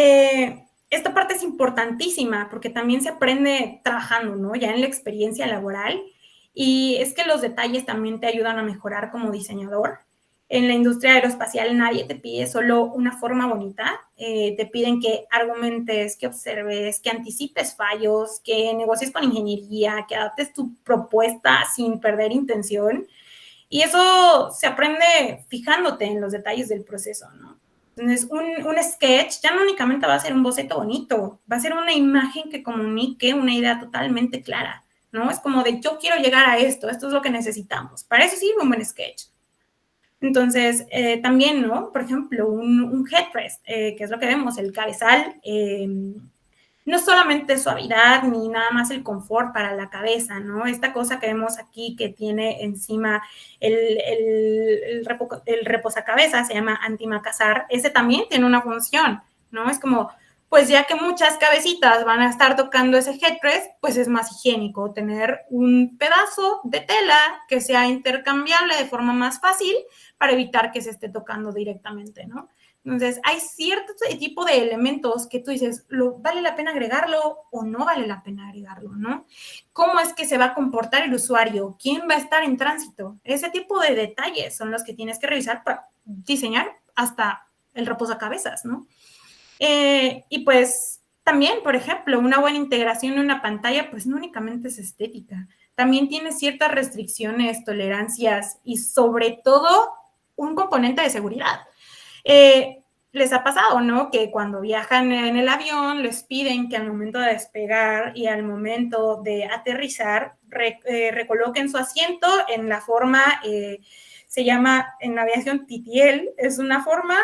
esta parte es importantísima porque también se aprende trabajando, ¿no? Ya en la experiencia laboral. Y es que los detalles también te ayudan a mejorar como diseñador. En la industria aeroespacial nadie te pide solo una forma bonita, te piden que argumentes, que observes, que anticipes fallos, que negocies con ingeniería, que adaptes tu propuesta sin perder intención. Y eso se aprende fijándote en los detalles del proceso, ¿no? Entonces, un sketch ya no únicamente va a ser un boceto bonito, va a ser una imagen que comunique una idea totalmente clara, ¿no? Es como de yo quiero llegar a esto es lo que necesitamos. Para eso sirve un buen sketch. Entonces, también, ¿no? Por ejemplo, un headrest, que es lo que vemos, el cabezal, no solamente suavidad ni nada más el confort para la cabeza, ¿no? Esta cosa que vemos aquí que tiene encima el reposacabezas, se llama antimacasar, ese también tiene una función, ¿no? Es como, pues ya que muchas cabecitas van a estar tocando ese headrest, pues es más higiénico tener un pedazo de tela que sea intercambiable de forma más fácil para evitar que se esté tocando directamente, ¿no? Entonces, hay cierto tipo de elementos que tú dices, ¿vale la pena agregarlo o no vale la pena agregarlo, no? ¿Cómo es que se va a comportar el usuario? ¿Quién va a estar en tránsito? Ese tipo de detalles son los que tienes que revisar para diseñar hasta el reposacabezas, ¿no? Y pues también, por ejemplo, una buena integración en una pantalla, pues no únicamente es estética, también tiene ciertas restricciones, tolerancias y sobre todo un componente de seguridad. Les ha pasado, ¿no? Que cuando viajan en el avión les piden que al momento de despegar y al momento de aterrizar recoloquen su asiento en la forma, se llama en la aviación TTL, es una forma,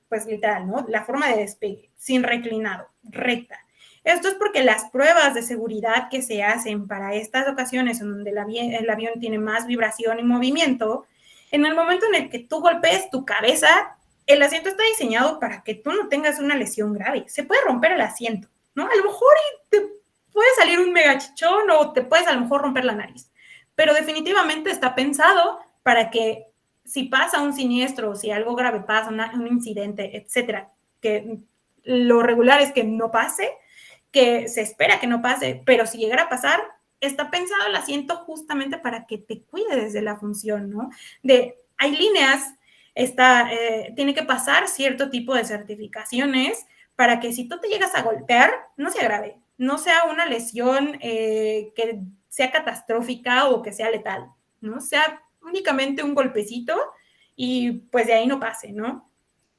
pues literal, ¿no? La forma de despegue, sin reclinado, recta. Esto es porque las pruebas de seguridad que se hacen para estas ocasiones en donde el avión tiene más vibración y movimiento, en el momento en el que tú golpees tu cabeza, el asiento está diseñado para que tú no tengas una lesión grave. Se puede romper el asiento, ¿no? A lo mejor te puede salir un megachichón o te puedes a lo mejor romper la nariz, pero definitivamente está pensado para que si pasa un siniestro o si algo grave pasa, un incidente, etcétera, que lo regular es que no pase, que se espera que no pase, pero si llegara a pasar, está pensado el asiento justamente para que te cuides de la función, ¿no? Hay líneas, tiene que pasar cierto tipo de certificaciones para que si tú te llegas a golpear, no sea grave, no sea una lesión que sea catastrófica o que sea letal, ¿no? Sea únicamente un golpecito y pues de ahí no pase, ¿no?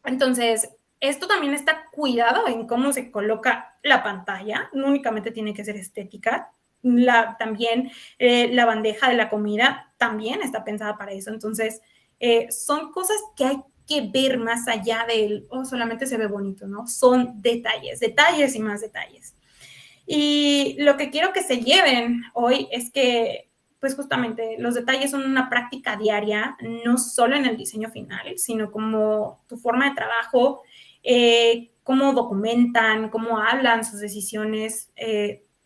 Entonces, esto también está cuidado en cómo se coloca la pantalla, no únicamente tiene que ser estética, también la bandeja de la comida también está pensada para eso. Entonces, son cosas que hay que ver más allá del, solamente se ve bonito, ¿no? Son detalles, detalles y más detalles. Y lo que quiero que se lleven hoy es que, pues justamente, los detalles son una práctica diaria, no solo en el diseño final, sino como tu forma de trabajo, cómo documentan, cómo hablan sus decisiones,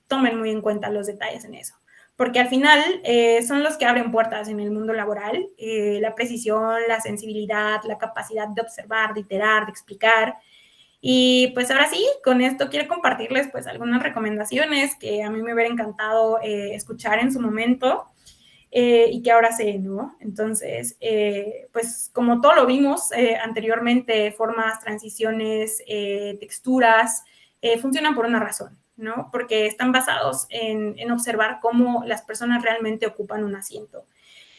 tomen muy en cuenta los detalles en eso. Porque al final son los que abren puertas en el mundo laboral, la precisión, la sensibilidad, la capacidad de observar, de iterar, de explicar. Y pues ahora sí, con esto quiero compartirles pues algunas recomendaciones que a mí me hubiera encantado escuchar en su momento y que ahora sé, ¿no? Entonces, pues como todo lo vimos anteriormente, formas, transiciones, texturas, funcionan por una razón, ¿no? Porque están basados en observar cómo las personas realmente ocupan un asiento.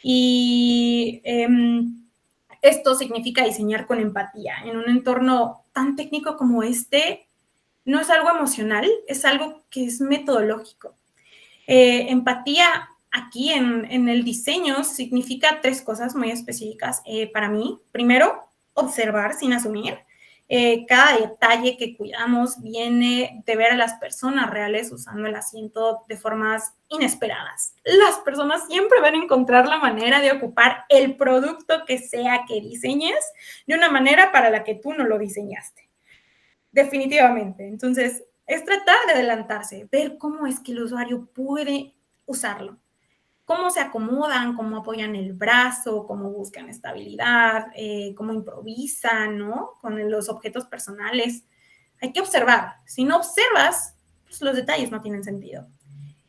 Y esto significa diseñar con empatía en un entorno tan técnico como este. No es algo emocional, es algo que es metodológico. Empatía aquí en el diseño significa tres cosas muy específicas para mí. Primero, observar sin asumir. Cada detalle que cuidamos viene de ver a las personas reales usando el asiento de formas inesperadas. Las personas siempre van a encontrar la manera de ocupar el producto que sea que diseñes de una manera para la que tú no lo diseñaste. Definitivamente. Entonces, es tratar de adelantarse, ver cómo es que el usuario puede usarlo, cómo se acomodan, cómo apoyan el brazo, cómo buscan estabilidad, cómo improvisan, ¿no? Con los objetos personales. Hay que observar. Si no observas, pues los detalles no tienen sentido.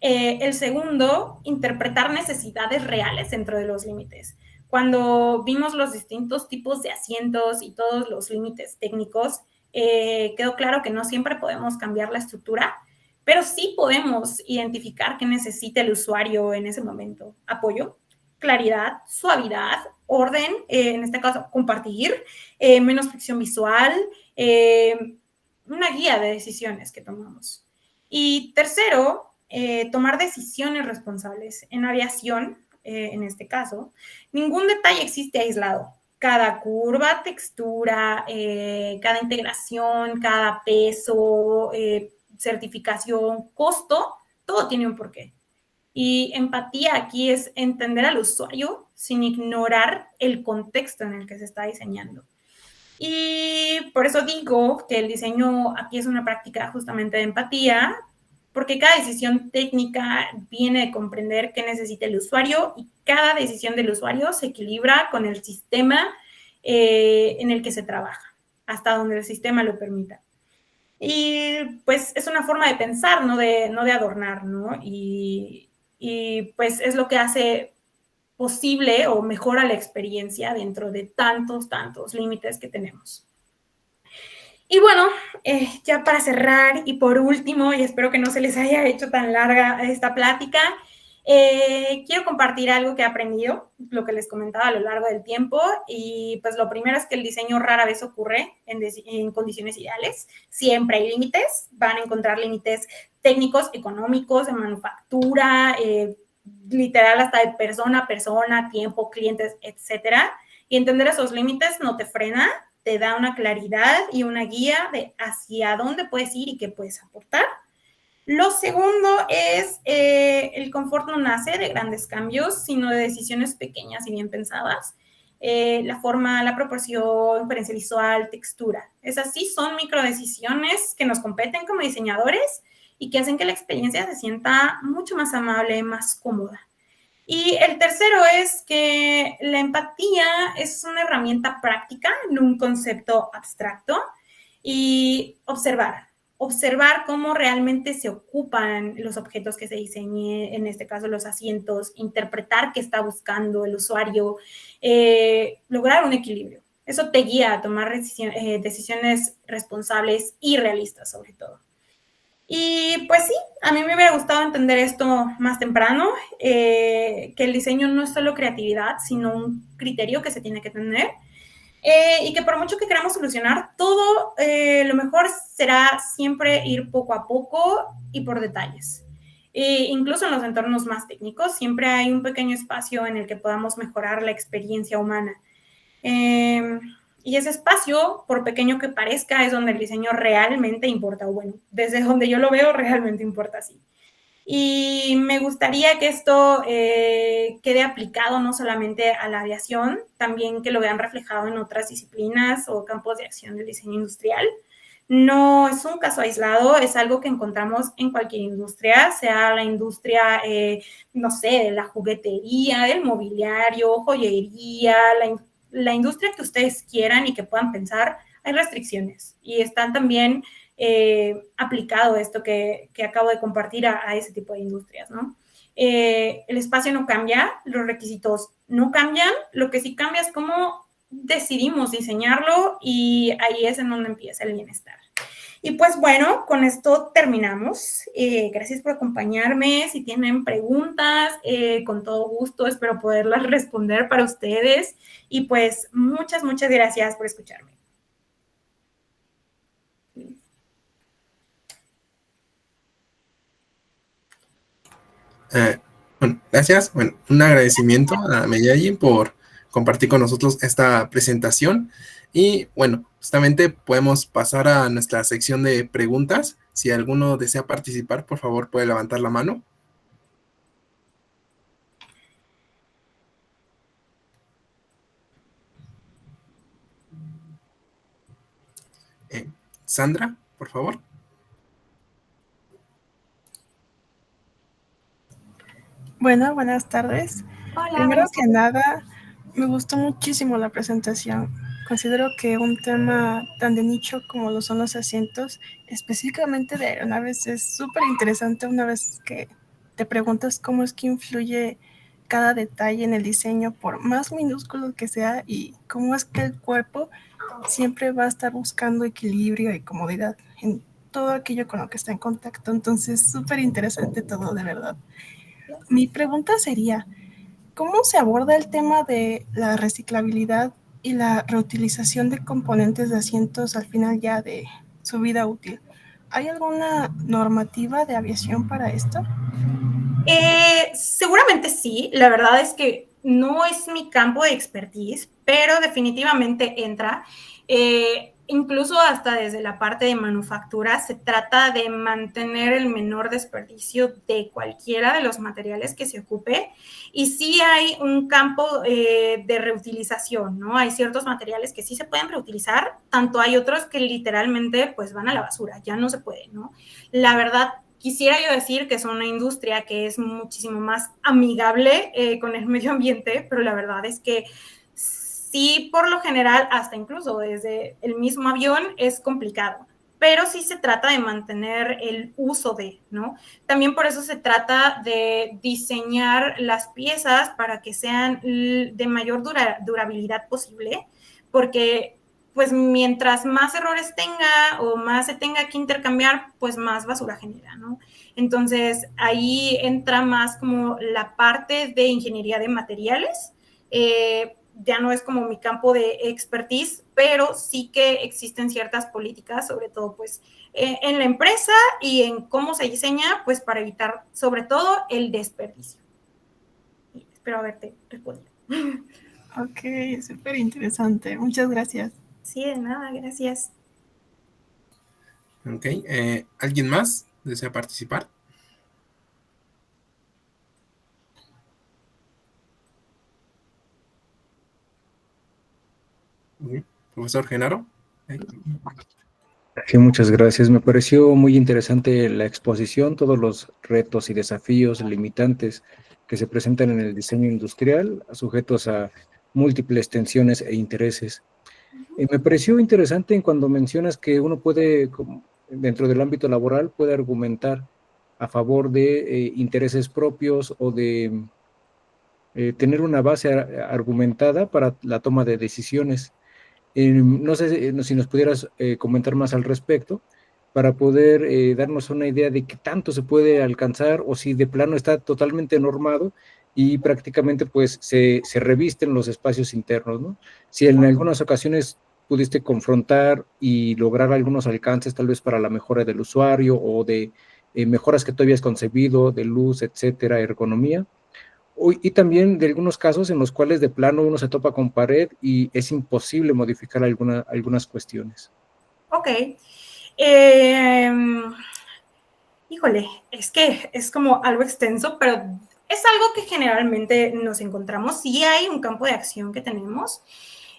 El segundo, interpretar necesidades reales dentro de los límites. Cuando vimos los distintos tipos de asientos y todos los límites técnicos, quedó claro que no siempre podemos cambiar la estructura, pero sí podemos identificar qué necesita el usuario en ese momento. Apoyo, claridad, suavidad, orden, en este caso compartir, menos fricción visual, una guía de decisiones que tomamos. Y tercero, tomar decisiones responsables. En aviación, en este caso, ningún detalle existe aislado. Cada curva, textura, cada integración, cada peso, certificación, costo, todo tiene un porqué. Y empatía aquí es entender al usuario sin ignorar el contexto en el que se está diseñando. Y por eso digo que el diseño aquí es una práctica justamente de empatía, porque cada decisión técnica viene de comprender qué necesita el usuario y cada decisión del usuario se equilibra con el sistema en el que se trabaja, hasta donde el sistema lo permita. Y pues es una forma de pensar, no de adornar, ¿no? Y pues es lo que hace posible o mejora la experiencia dentro de tantos límites que tenemos. Y bueno, ya para cerrar y por último, y espero que no se les haya hecho tan larga esta plática, quiero compartir algo que he aprendido, lo que les comentaba a lo largo del tiempo, y pues lo primero es que el diseño rara vez ocurre en condiciones ideales, siempre hay límites, van a encontrar límites técnicos, económicos, de manufactura, literal hasta de persona a persona, tiempo, clientes, etcétera, y entender esos límites no te frena, te da una claridad y una guía de hacia dónde puedes ir y qué puedes aportar. Lo segundo es el confort no nace de grandes cambios, sino de decisiones pequeñas y bien pensadas. La forma, la proporción, coherencia visual, textura. Esas sí son microdecisiones que nos competen como diseñadores y que hacen que la experiencia se sienta mucho más amable, más cómoda. Y el tercero es que la empatía es una herramienta práctica, no un concepto abstracto, y observar cómo realmente se ocupan los objetos que se diseñen, en este caso los asientos, interpretar qué está buscando el usuario, lograr un equilibrio. Eso te guía a tomar decisiones responsables y realistas sobre todo. Y pues sí, a mí me hubiera gustado entender esto más temprano, que el diseño no es solo creatividad, sino un criterio que se tiene que tener, y que por mucho que queramos solucionar todo, lo mejor será siempre ir poco a poco y por detalles. Incluso en los entornos más técnicos, siempre hay un pequeño espacio en el que podamos mejorar la experiencia humana. Y ese espacio, por pequeño que parezca, es donde el diseño realmente importa, o bueno, desde donde yo lo veo, realmente importa así. Y me gustaría que esto quede aplicado no solamente a la aviación, también que lo vean reflejado en otras disciplinas o campos de acción del diseño industrial. No es un caso aislado, es algo que encontramos en cualquier industria, sea la industria, no sé, de la juguetería, del mobiliario, joyería, la industria que ustedes quieran y que puedan pensar, hay restricciones y están también aplicado esto que acabo de compartir a ese tipo de industrias, ¿no? El espacio no cambia, los requisitos no cambian, lo que sí cambia es cómo decidimos diseñarlo y ahí es en donde empieza el bienestar. Y pues bueno, con esto terminamos. Gracias por acompañarme. Si tienen preguntas, con todo gusto espero poderlas responder para ustedes. Y pues muchas gracias por escucharme. Bueno, gracias. Bueno, un agradecimiento a Meyali por compartir con nosotros esta presentación. Y bueno, justamente podemos pasar a nuestra sección de preguntas. Si alguno desea participar, por favor, puede levantar la mano. Sandra, por favor. Bueno, buenas tardes. Hola, Primero buenas que nada, me gustó muchísimo la presentación. Considero que un tema tan de nicho como lo son los asientos, específicamente de aeronaves, es súper interesante una vez que te preguntas cómo es que influye cada detalle en el diseño, por más minúsculo que sea, y cómo es que el cuerpo siempre va a estar buscando equilibrio y comodidad en todo aquello con lo que está en contacto. Entonces, súper interesante todo, de verdad. Mi pregunta sería, ¿cómo se aborda el tema de la reciclabilidad y la reutilización de componentes de asientos al final ya de su vida útil? ¿Hay alguna normativa de aviación para esto? Seguramente sí, la verdad es que no es mi campo de expertise, pero definitivamente entra. Incluso hasta desde la parte de manufactura se trata de mantener el menor desperdicio de cualquiera de los materiales que se ocupe, y sí hay un campo de reutilización, ¿no? Hay ciertos materiales que sí se pueden reutilizar, tanto hay otros que literalmente pues van a la basura, ya no se puede, ¿no? La verdad, quisiera yo decir que es una industria que es muchísimo más amigable con el medio ambiente, pero la verdad es que sí, por lo general, hasta incluso desde el mismo avión es complicado, pero sí se trata de mantener el uso de, ¿no? También por eso se trata de diseñar las piezas para que sean de mayor durabilidad posible, porque pues mientras más errores tenga o más se tenga que intercambiar, pues más basura genera, ¿no? Entonces ahí entra más como la parte de ingeniería de materiales. Ya no es como mi campo de expertise, pero sí que existen ciertas políticas, sobre todo pues en la empresa y en cómo se diseña, pues para evitar sobre todo el desperdicio. Y espero haberte respondido. Ok, súper interesante. Muchas gracias. Sí, de nada, gracias. Ok, ¿alguien más desea participar? Profesor Genaro. Sí, muchas gracias. Me pareció muy interesante la exposición, todos los retos y desafíos limitantes que se presentan en el diseño industrial, sujetos a múltiples tensiones e intereses. Y me pareció interesante en cuando mencionas que uno puede, dentro del ámbito laboral, puede argumentar a favor de intereses propios o de tener una base argumentada para la toma de decisiones. No sé si nos pudieras comentar más al respecto para poder darnos una idea de qué tanto se puede alcanzar o si de plano está totalmente normado y prácticamente pues se revisten los espacios internos, ¿no? Si en algunas ocasiones pudiste confrontar y lograr algunos alcances tal vez para la mejora del usuario o de mejoras que tú habías concebido de luz, etcétera, ergonomía, y también de algunos casos en los cuales de plano uno se topa con pared y es imposible modificar algunas cuestiones. Ok. Híjole, es que es como algo extenso, pero es algo que generalmente nos encontramos. Sí hay un campo de acción que tenemos.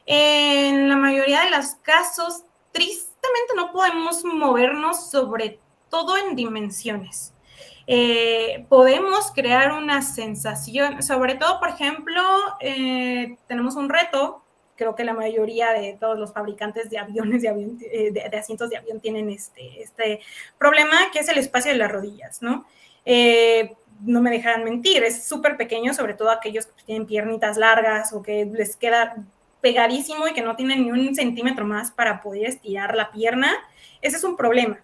En la mayoría de los casos, tristemente no podemos movernos sobre todo en dimensiones. Podemos crear una sensación, sobre todo, por ejemplo, tenemos un reto. Creo que la mayoría de todos los fabricantes de aviones, de asientos de avión tienen este problema, que es el espacio de las rodillas, ¿no? No me dejarán mentir, es súper pequeño, sobre todo aquellos que tienen piernitas largas o que les queda pegadísimo y que no tienen ni un centímetro más para poder estirar la pierna. Ese es un problema.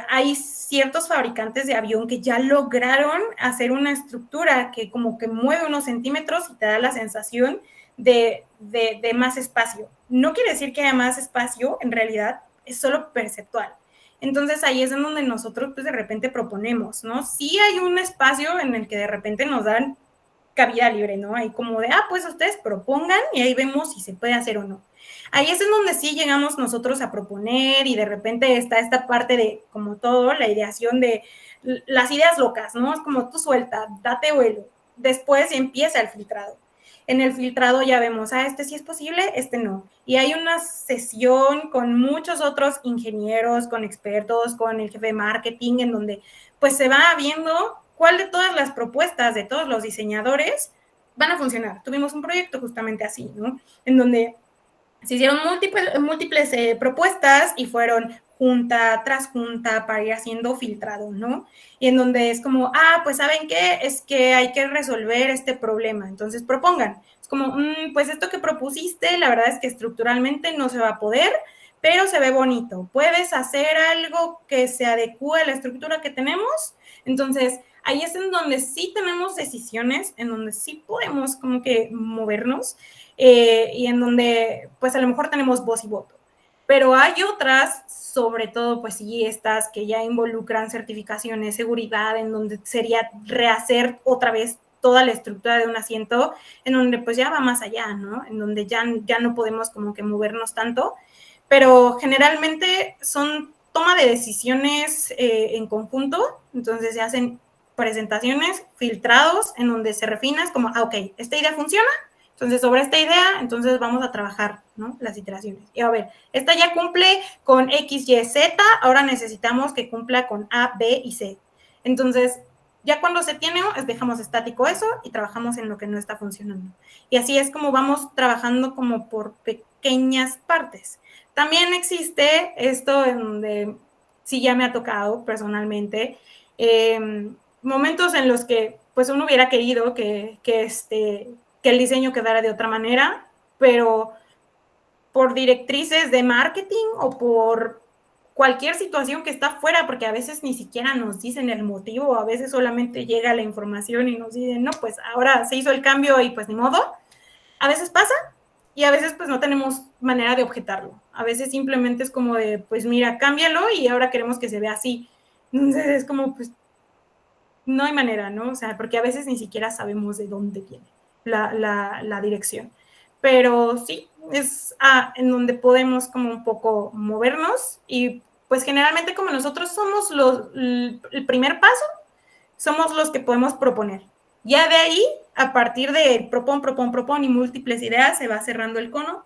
Hay ciertos fabricantes de avión que ya lograron hacer una estructura que como que mueve unos centímetros y te da la sensación de más espacio. No quiere decir que haya más espacio, en realidad es solo perceptual. Entonces ahí es en donde nosotros pues de repente proponemos, ¿no? Sí hay un espacio en el que de repente nos dan cabida libre, ¿no? Ahí como de, pues ustedes propongan y ahí vemos si se puede hacer o no. Ahí es en donde sí llegamos nosotros a proponer y de repente está esta parte de, como todo, la ideación de las ideas locas, ¿no? Es como tú suelta, date vuelo. Después empieza el filtrado. En el filtrado ya vemos, este sí es posible, este no. Y hay una sesión con muchos otros ingenieros, con expertos, con el jefe de marketing, en donde pues se va viendo cuál de todas las propuestas de todos los diseñadores van a funcionar. Tuvimos un proyecto justamente así, ¿no? En donde se hicieron múltiples propuestas y fueron junta tras junta para ir haciendo filtrado, ¿no? Y en donde es como, pues ¿saben qué? Es que hay que resolver este problema, entonces propongan. Es como, pues esto que propusiste, la verdad es que estructuralmente no se va a poder, pero se ve bonito. ¿Puedes hacer algo que se adecue a la estructura que tenemos? Entonces, ahí es en donde sí tenemos decisiones, en donde sí podemos como que movernos y en donde pues a lo mejor tenemos voz y voto. Pero hay otras, sobre todo pues sí estas que ya involucran certificaciones, seguridad, en donde sería rehacer otra vez toda la estructura de un asiento, en donde pues ya va más allá, ¿no? En donde ya no podemos como que movernos tanto, pero generalmente son toma de decisiones en conjunto, entonces se hacen presentaciones, filtrados, en donde se refina, es como, ok, esta idea funciona, entonces sobre esta idea, entonces vamos a trabajar, ¿no? Las iteraciones. Y a ver, esta ya cumple con X, Y, Z, ahora necesitamos que cumpla con A, B y C. Entonces, ya cuando se tiene, dejamos estático eso y trabajamos en lo que no está funcionando. Y así es como vamos trabajando como por pequeñas partes. También existe esto en donde sí ya me ha tocado personalmente, momentos en los que pues uno hubiera querido que el diseño quedara de otra manera, pero por directrices de marketing o por cualquier situación que está fuera, porque a veces ni siquiera nos dicen el motivo, a veces solamente llega la información y nos dicen, no, pues ahora se hizo el cambio y pues ni modo. A veces pasa y a veces pues no tenemos manera de objetarlo. A veces simplemente es como de, pues mira, cámbialo y ahora queremos que se vea así. Entonces es como, pues, no hay manera, ¿no? O sea, porque a veces ni siquiera sabemos de dónde viene la dirección. Pero sí, es en donde podemos como un poco movernos y pues generalmente como nosotros somos el primer paso, somos los que podemos proponer. Ya de ahí, a partir de propon y múltiples ideas, se va cerrando el cono,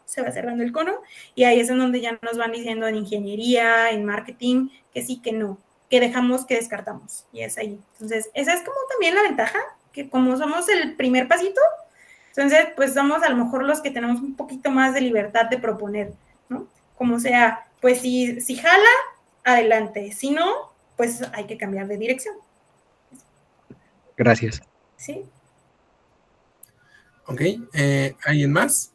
y ahí es en donde ya nos van diciendo en ingeniería, en marketing, que sí, que no, que dejamos, que descartamos, y es ahí. Entonces, esa es como también la ventaja, que como somos el primer pasito, entonces, pues somos a lo mejor los que tenemos un poquito más de libertad de proponer, ¿no? Como sea, pues si jala, adelante, si no, pues hay que cambiar de dirección. Gracias. Sí. Ok, ¿alguien más?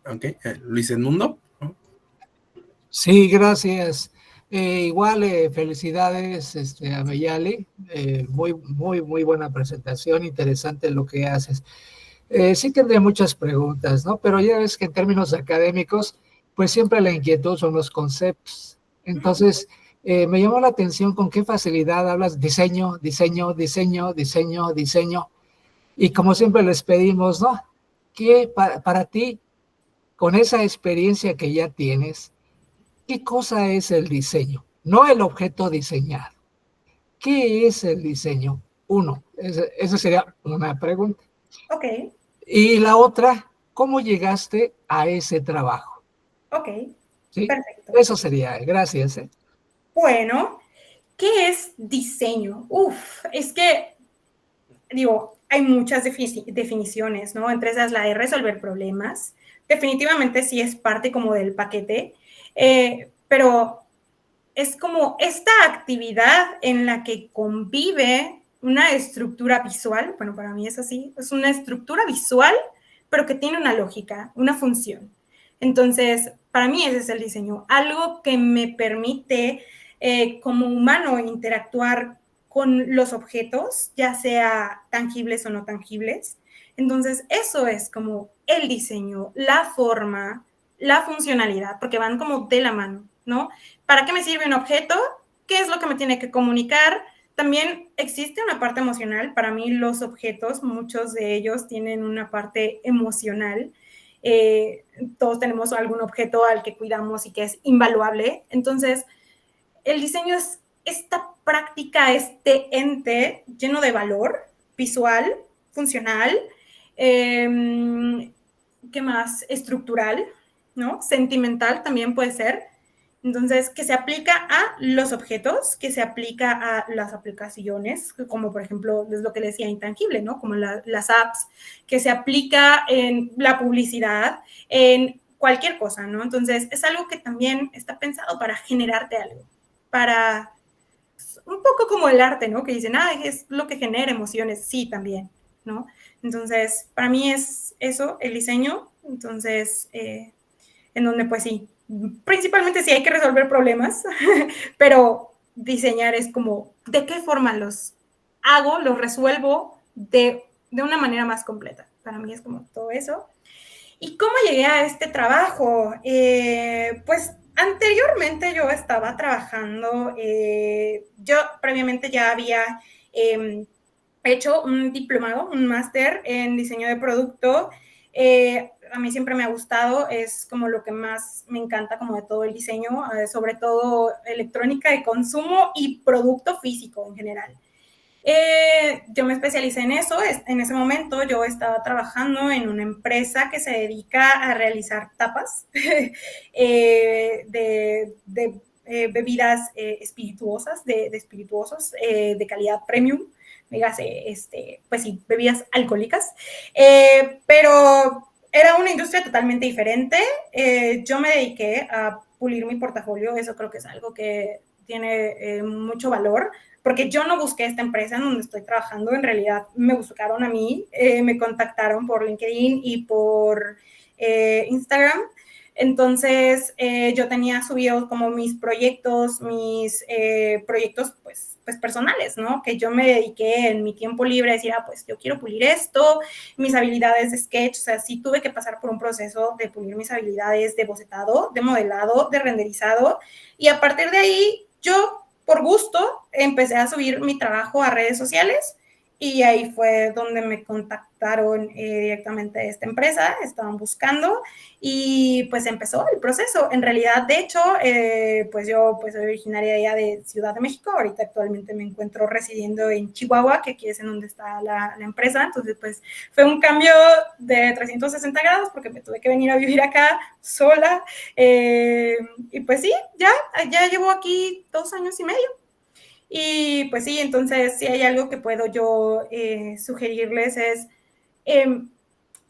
Ok, Luis Edmundo. Sí, gracias. Igual, felicidades a Meyali. Muy buena presentación, interesante lo que haces. Sí tendría muchas preguntas, ¿no? Pero ya ves que en términos académicos, pues siempre la inquietud son los conceptos. Entonces, me llamó la atención con qué facilidad hablas diseño. Y como siempre les pedimos, ¿no? Que para ti, con esa experiencia que ya tienes, ¿qué cosa es el diseño? No el objeto diseñado. ¿Qué es el diseño? Uno, esa sería una pregunta. Ok. Y la otra, ¿cómo llegaste a ese trabajo? Ok, ¿Sí? perfecto. Eso sería, gracias. Bueno, ¿qué es diseño? Es que, digo, hay muchas definiciones, ¿no? Entre esas la de resolver problemas. Definitivamente sí es parte como del paquete, pero es como esta actividad en la que convive una estructura visual, bueno, para mí es así, es una estructura visual, pero que tiene una lógica, una función. Entonces, para mí ese es el diseño, algo que me permite como humano interactuar con los objetos, ya sea tangibles o no tangibles. Entonces, eso es como el diseño, la forma, la funcionalidad, porque van como de la mano, ¿no? ¿Para qué me sirve un objeto? ¿Qué es lo que me tiene que comunicar? también existe una parte emocional. Para mí los objetos, muchos de ellos tienen una parte emocional. Todos tenemos algún objeto al que cuidamos y que es invaluable. Entonces, el diseño es esta práctica, este ente lleno de valor visual, funcional, ¿qué más? Estructural, ¿no? Sentimental también puede ser. Entonces, que se aplica a los objetos, que se aplica a las aplicaciones, como por ejemplo, es lo que decía, intangible, ¿no? Como las apps, que se aplica en la publicidad, en cualquier cosa, ¿no? Entonces, es algo que también está pensado para generarte algo, para un poco como el arte, ¿no? Que dicen, es lo que genera emociones, sí, también, ¿no? Entonces, para mí es eso, el diseño, entonces, en donde pues sí, principalmente sí hay que resolver problemas, pero diseñar es como, ¿de qué forma los hago, los resuelvo de una manera más completa? Para mí es como todo eso. ¿Y cómo llegué a este trabajo? Pues anteriormente yo estaba trabajando, yo previamente ya había hecho un diplomado, un máster en diseño de producto. A mí siempre me ha gustado, es como lo que más me encanta como de todo el diseño, sobre todo electrónica de consumo y producto físico en general. Yo me especialicé en eso. En ese momento yo estaba trabajando en una empresa que se dedica a realizar tapas de bebidas espirituosas, de espirituosos de calidad premium, dígase, pues sí, bebidas alcohólicas, pero era una industria totalmente diferente. Yo me dediqué a pulir mi portafolio, eso creo que es algo que tiene mucho valor, porque yo no busqué esta empresa en donde estoy trabajando, en realidad me buscaron a mí, me contactaron por LinkedIn y por Instagram. Entonces, yo tenía subido como mis proyectos pues personales, ¿no? Que yo me dediqué en mi tiempo libre a decir, pues yo quiero pulir esto, mis habilidades de sketch, o sea, sí tuve que pasar por un proceso de pulir mis habilidades de bocetado, de modelado, de renderizado, y a partir de ahí, yo, por gusto, empecé a subir mi trabajo a redes sociales, y ahí fue donde me contactaron directamente de esta empresa, estaban buscando, y pues empezó el proceso. En realidad, de hecho, pues yo pues soy originaria de allá de Ciudad de México, ahorita actualmente me encuentro residiendo en Chihuahua, que aquí es en donde está la empresa, entonces pues fue un cambio de 360 grados porque me tuve que venir a vivir acá sola, y pues sí, ya llevo aquí 2 años y medio. Y pues sí, entonces si hay algo que puedo yo sugerirles es,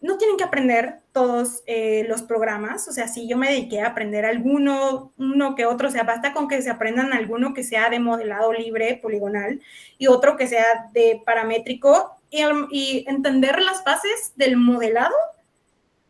no tienen que aprender todos los programas, o sea, si yo me dediqué a aprender uno que otro, o sea, basta con que se aprendan alguno que sea de modelado libre, poligonal, y otro que sea de paramétrico, y entender las bases del modelado,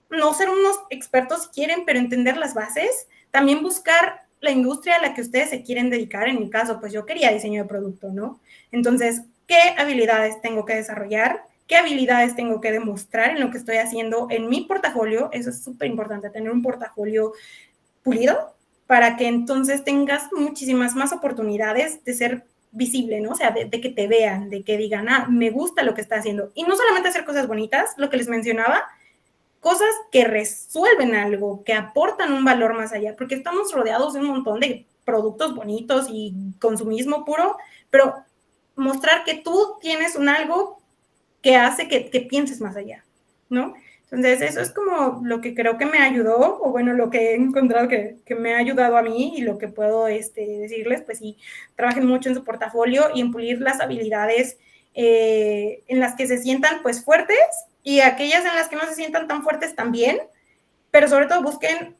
no ser unos expertos si quieren, pero entender las bases, también buscar la industria a la que ustedes se quieren dedicar. En mi caso, pues yo quería diseño de producto, ¿no? Entonces, ¿qué habilidades tengo que desarrollar? ¿Qué habilidades tengo que demostrar en lo que estoy haciendo en mi portafolio? Eso es súper importante, tener un portafolio pulido para que entonces tengas muchísimas más oportunidades de ser visible, ¿no? O sea, de que te vean, de que digan, me gusta lo que está haciendo. Y no solamente hacer cosas bonitas, lo que les mencionaba, cosas que resuelven algo, que aportan un valor más allá, porque estamos rodeados de un montón de productos bonitos y consumismo puro, pero mostrar que tú tienes un algo que hace que pienses más allá, ¿no? Entonces, eso es como lo que creo que me ayudó, o bueno, lo que he encontrado que me ha ayudado a mí, y lo que puedo decirles, pues sí, trabajen mucho en su portafolio y en pulir las habilidades en las que se sientan pues fuertes, y aquellas en las que no se sientan tan fuertes también, pero sobre todo busquen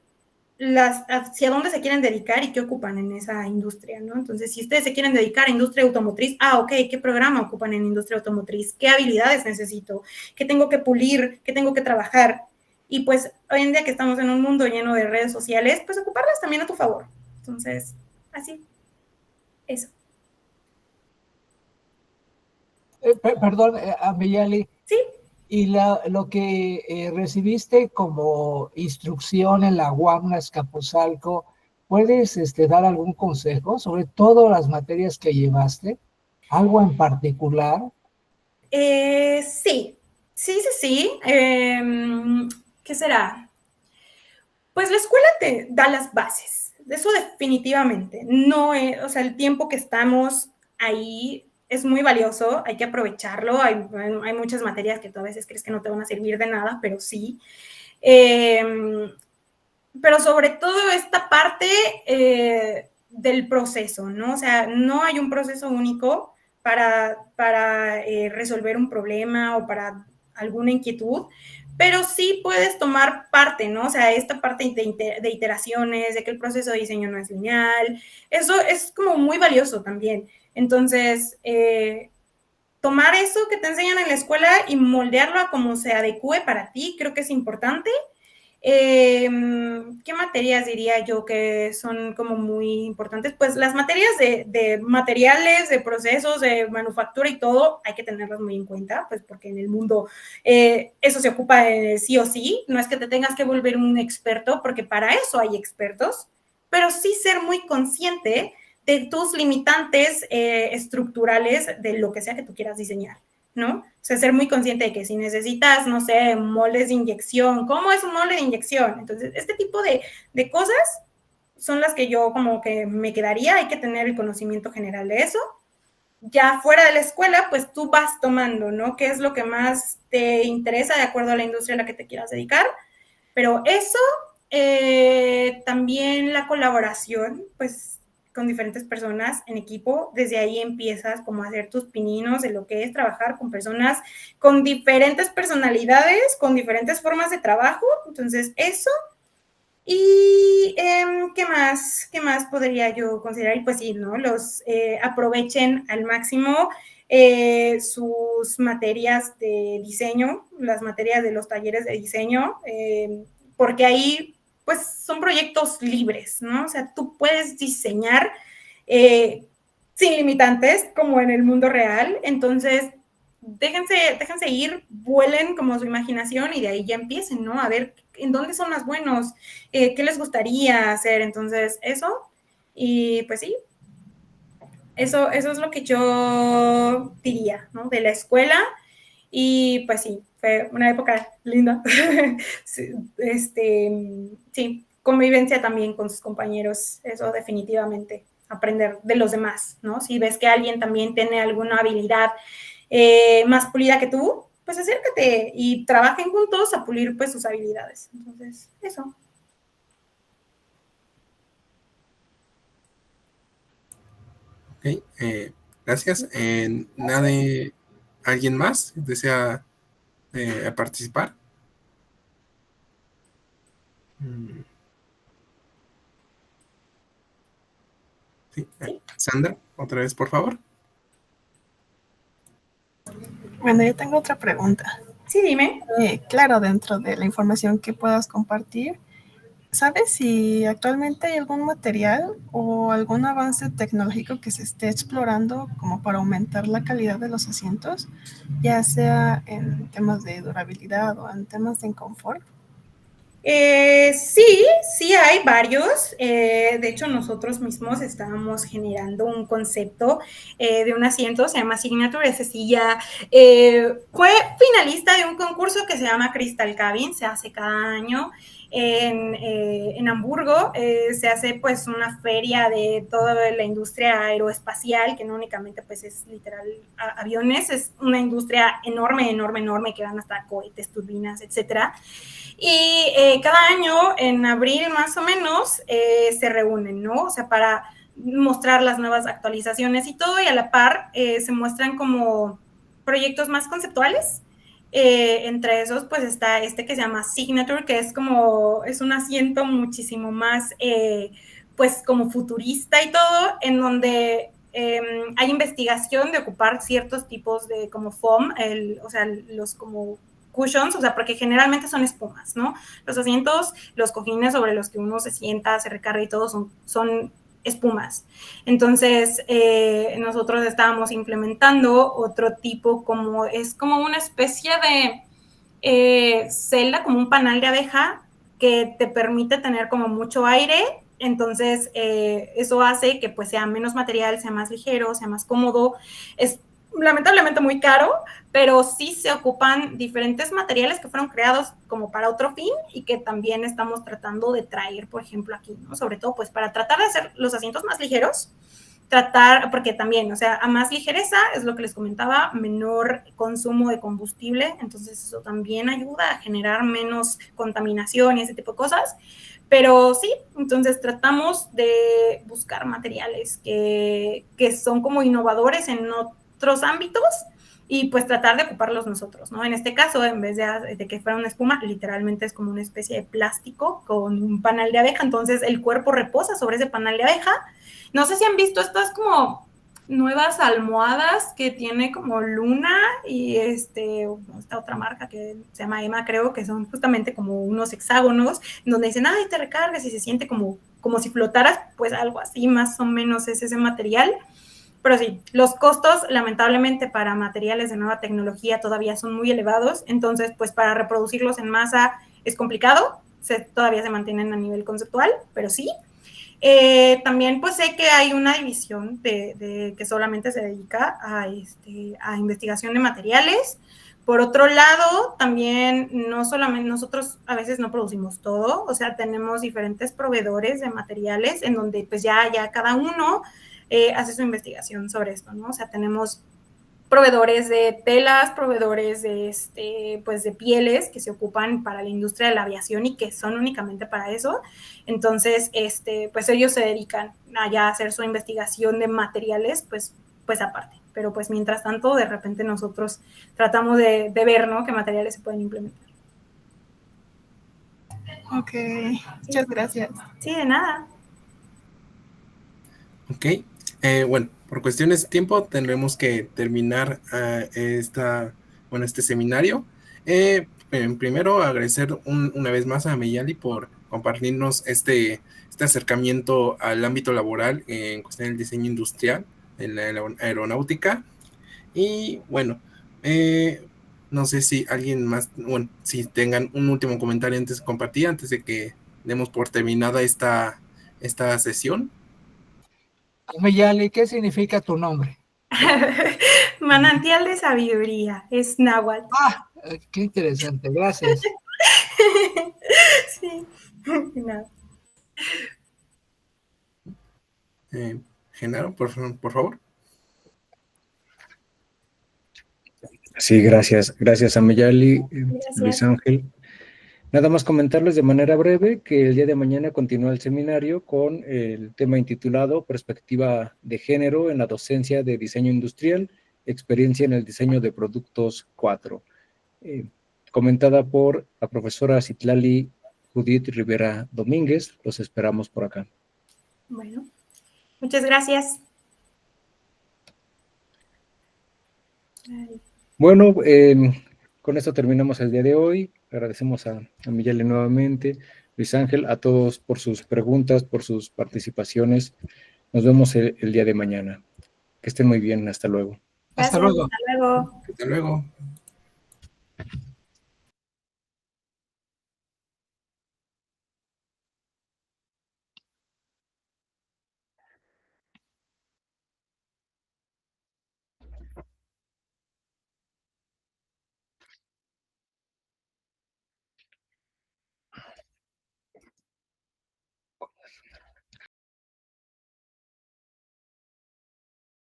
hacia dónde se quieren dedicar y qué ocupan en esa industria, ¿no? Entonces, si ustedes se quieren dedicar a industria automotriz, ok, ¿qué programa ocupan en industria automotriz? ¿Qué habilidades necesito? ¿Qué tengo que pulir? ¿Qué tengo que trabajar? Y pues, hoy en día que estamos en un mundo lleno de redes sociales, pues ocuparlas también a tu favor. Entonces, así, eso. Perdón, Ameyali. Sí. Y lo que recibiste como instrucción en la UAM Azcapotzalco, ¿puedes dar algún consejo sobre todas las materias que llevaste? ¿Algo en particular? Sí. ¿Qué será? Pues la escuela te da las bases, eso definitivamente. No es, o sea, el tiempo que estamos ahí es muy valioso, hay que aprovecharlo. Hay muchas materias que tú a veces crees que no te van a servir de nada, pero sí. Pero sobre todo esta parte del proceso, ¿no? O sea, no hay un proceso único para resolver un problema o para alguna inquietud, pero sí puedes tomar parte, ¿no? O sea, esta parte de iteraciones, de que el proceso de diseño no es lineal, eso es como muy valioso también. Entonces, tomar eso que te enseñan en la escuela y moldearlo a como se adecue para ti, creo que es importante. ¿Qué materias diría yo que son como muy importantes? Pues las materias de materiales, de procesos, de manufactura y todo, hay que tenerlas muy en cuenta, pues porque en el mundo eso se ocupa sí o sí. No es que te tengas que volver un experto, porque para eso hay expertos, pero sí ser muy consciente de tus limitantes estructurales de lo que sea que tú quieras diseñar, ¿no? O sea, ser muy consciente de que si necesitas, no sé, moldes de inyección, ¿cómo es un molde de inyección? Entonces, este tipo de cosas son las que yo como que me quedaría, hay que tener el conocimiento general de eso. Ya fuera de la escuela, pues tú vas tomando, ¿no? ¿Qué es lo que más te interesa de acuerdo a la industria a la que te quieras dedicar? Pero eso, también la colaboración, pues con diferentes personas en equipo, desde ahí empiezas como a hacer tus pininos de lo que es trabajar con personas con diferentes personalidades, con diferentes formas de trabajo. Entonces, eso. ¿Y qué más podría yo considerar? Y pues sí, ¿no? Aprovechen al máximo sus materias de diseño, las materias de los talleres de diseño, porque ahí pues son proyectos libres, ¿no? O sea, tú puedes diseñar sin limitantes como en el mundo real. Entonces, déjense ir, vuelen como su imaginación y de ahí ya empiecen, ¿no? A ver en dónde son más buenos, qué les gustaría hacer. Entonces, eso. Y pues sí, eso es lo que yo diría, ¿no? De la escuela. Y pues sí, fue una época linda. Sí, convivencia también con sus compañeros, eso definitivamente, aprender de los demás, ¿no? Si ves que alguien también tiene alguna habilidad más pulida que tú, pues acércate y trabajen juntos a pulir pues sus habilidades. Entonces, eso. Ok, gracias. ¿Alguien más desea participar? Sí. Sandra, otra vez, por favor. Bueno, yo tengo otra pregunta. Sí, dime. Claro, dentro de la información que puedas compartir, ¿sabes si actualmente hay algún material o algún avance tecnológico que se esté explorando como para aumentar la calidad de los asientos, ya sea en temas de durabilidad o en temas de confort? Sí hay varios. De hecho, nosotros mismos estábamos generando un concepto de un asiento, se llama Signature. Ese sí ya fue finalista de un concurso que se llama Crystal Cabin, se hace cada año en Hamburgo. Se hace pues una feria de toda la industria aeroespacial, que no únicamente pues es literal aviones, es una industria enorme, enorme, enorme, que van hasta cohetes, turbinas, etcétera. Y cada año, en abril más o menos, se reúnen, ¿no? O sea, para mostrar las nuevas actualizaciones y todo, y a la par se muestran como proyectos más conceptuales. Entre esos, pues está este que se llama Signature, que es un asiento muchísimo más, pues como futurista y todo, en donde hay investigación de ocupar ciertos tipos de como foam, o sea, los como cushions, o sea, porque generalmente son espumas, ¿no? Los asientos, los cojines sobre los que uno se sienta, se recarga y todo son espumas. Entonces, nosotros estábamos implementando otro tipo, es como una especie de celda, como un panal de abeja que te permite tener como mucho aire Entonces, eso hace que pues sea menos material, sea más ligero, sea más cómodo. Es lamentablemente muy caro, pero sí se ocupan diferentes materiales que fueron creados como para otro fin y que también estamos tratando de traer, por ejemplo, aquí, ¿no? Sobre todo pues para tratar de hacer los asientos más ligeros, porque también, o sea, a más ligereza, es lo que les comentaba, menor consumo de combustible, entonces eso también ayuda a generar menos contaminación y ese tipo de cosas. Pero sí, entonces tratamos de buscar materiales que son como innovadores en otros ámbitos y pues tratar de ocuparlos nosotros, ¿no? En este caso, en vez de que fuera una espuma, literalmente es como una especie de plástico con un panal de abeja, entonces el cuerpo reposa sobre ese panal de abeja. No sé si han visto estas como nuevas almohadas que tiene como Luna y esta otra marca que se llama Emma, creo, que son justamente como unos hexágonos donde dicen, ay, te recargas y se siente como si flotaras, pues algo así, más o menos es ese material. Pero sí, los costos, lamentablemente, para materiales de nueva tecnología todavía son muy elevados, entonces, pues para reproducirlos en masa es complicado, todavía se mantienen a nivel conceptual, pero sí. También pues sé que hay una división que solamente se dedica a investigación de materiales. Por otro lado, también no solamente nosotros a veces no producimos todo, o sea, tenemos diferentes proveedores de materiales en donde pues ya cada uno hace su investigación sobre esto, ¿no? O sea, tenemos proveedores de telas, proveedores pues de pieles que se ocupan para la industria de la aviación y que son únicamente para eso. Entonces, pues ellos se dedican a hacer su investigación de materiales, pues aparte. Pero pues mientras tanto, de repente nosotros tratamos de ver, ¿no? Qué materiales se pueden implementar. Ok, muchas gracias. Sí, de nada. Ok, bueno, por cuestiones de tiempo tendremos que terminar este seminario. Primero, agradecer una vez más a Meyali por compartirnos este acercamiento al ámbito laboral en cuestión del diseño industrial en la aeronáutica. Y bueno, no sé si alguien más, bueno, si tengan un último comentario antes de compartir, antes de que demos por terminada esta sesión. Meyali, ¿qué significa tu nombre? Manantial de sabiduría, es náhuatl. Ah, qué interesante, gracias. Sí, nada. Genaro, por favor. Sí, gracias. Gracias a Meyali, Gracias. Luis Ángel. Nada más comentarles de manera breve que el día de mañana continúa el seminario con el tema intitulado Perspectiva de Género en la Docencia de Diseño Industrial, Experiencia en el Diseño de Productos 4, comentada por la profesora Citlali Judith Rivera Domínguez. Los esperamos por acá. Bueno, muchas gracias. Bueno, con esto terminamos el día de hoy. Agradecemos a Miyale nuevamente, Luis Ángel, a todos por sus preguntas, por sus participaciones. Nos vemos el día de mañana. Que estén muy bien. Hasta luego. Gracias, Hasta luego. hasta luego. Hasta luego.